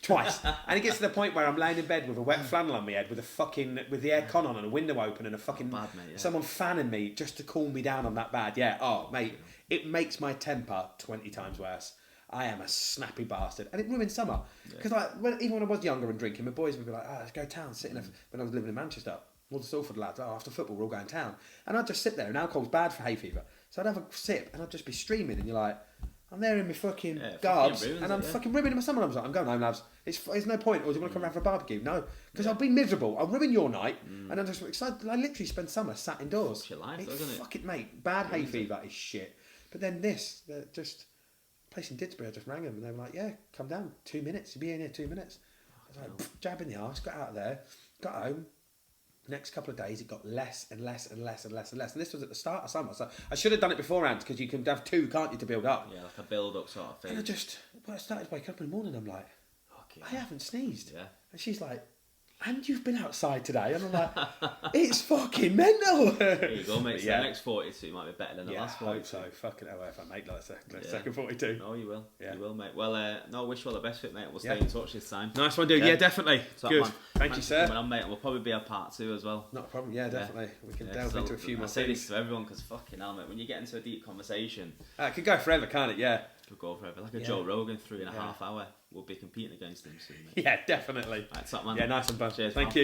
Twice. And it gets to the point where I'm laying in bed with a wet flannel on my head, with the air con on and a window open and a fucking, someone fanning me just to cool me down on that bad. Yeah, oh, mate, it makes my temper 20 times worse. I am a snappy bastard, and it ruined summer. Because even when I was younger and drinking, my boys would be like, let's go town, when I was living in Manchester. All the Salford lads, after football, we're all going town. And I'd just sit there, and alcohol's bad for hay fever. So I'd have a sip, and I'd just be streaming, and you're like, I'm there in my fucking garbs, and I'm fucking ruining my summer. I'm going home, lads. It's no point. Or do you want to come around for a barbecue? No. Because I'll be miserable. I'll ruin your night, and I'm just excited. I literally spend summer sat indoors. It's your life, doesn't it? Fuck it, mate. Bad hay fever is shit. But then place in Didsbury, I just rang them, and they were like, yeah, come down, 2 minutes, you'll be in here 2 minutes. I was like, jab in the arse, got out of there, got home. Next couple of days, it got less and less and less and less and less. And this was at the start of summer, so I should have done it beforehand, because you can have 2, can't you, to build up. Yeah, like a build-up sort of thing. And I started waking up in the morning, I'm like, I haven't sneezed. Yeah. And she's like, and you've been outside today? And I'm like, it's fucking mental. There you go, mate. So the next 42 might be better than the last 42. I hope so. Fucking hell, if I make like second 42. No, you will. Yeah. You will, mate. Well, I wish you all the best for it, mate. We'll stay in touch this time. Nice one, dude. Yeah, definitely. Good. Man. Thank you, sir. Coming on, mate. And we'll probably be a part 2 as well. Not a problem. Yeah, definitely. We can delve into a few more things. I say things. this to everyone because fucking hell, mate. When you get into a deep conversation, it could go forever, can't it? Yeah. It could go forever. Like a Joe Rogan, 3.5 hour. We'll be competing against him soon, mate. Yeah, definitely. Right, top man. Yeah, nice and bud. Cheers, Thank you.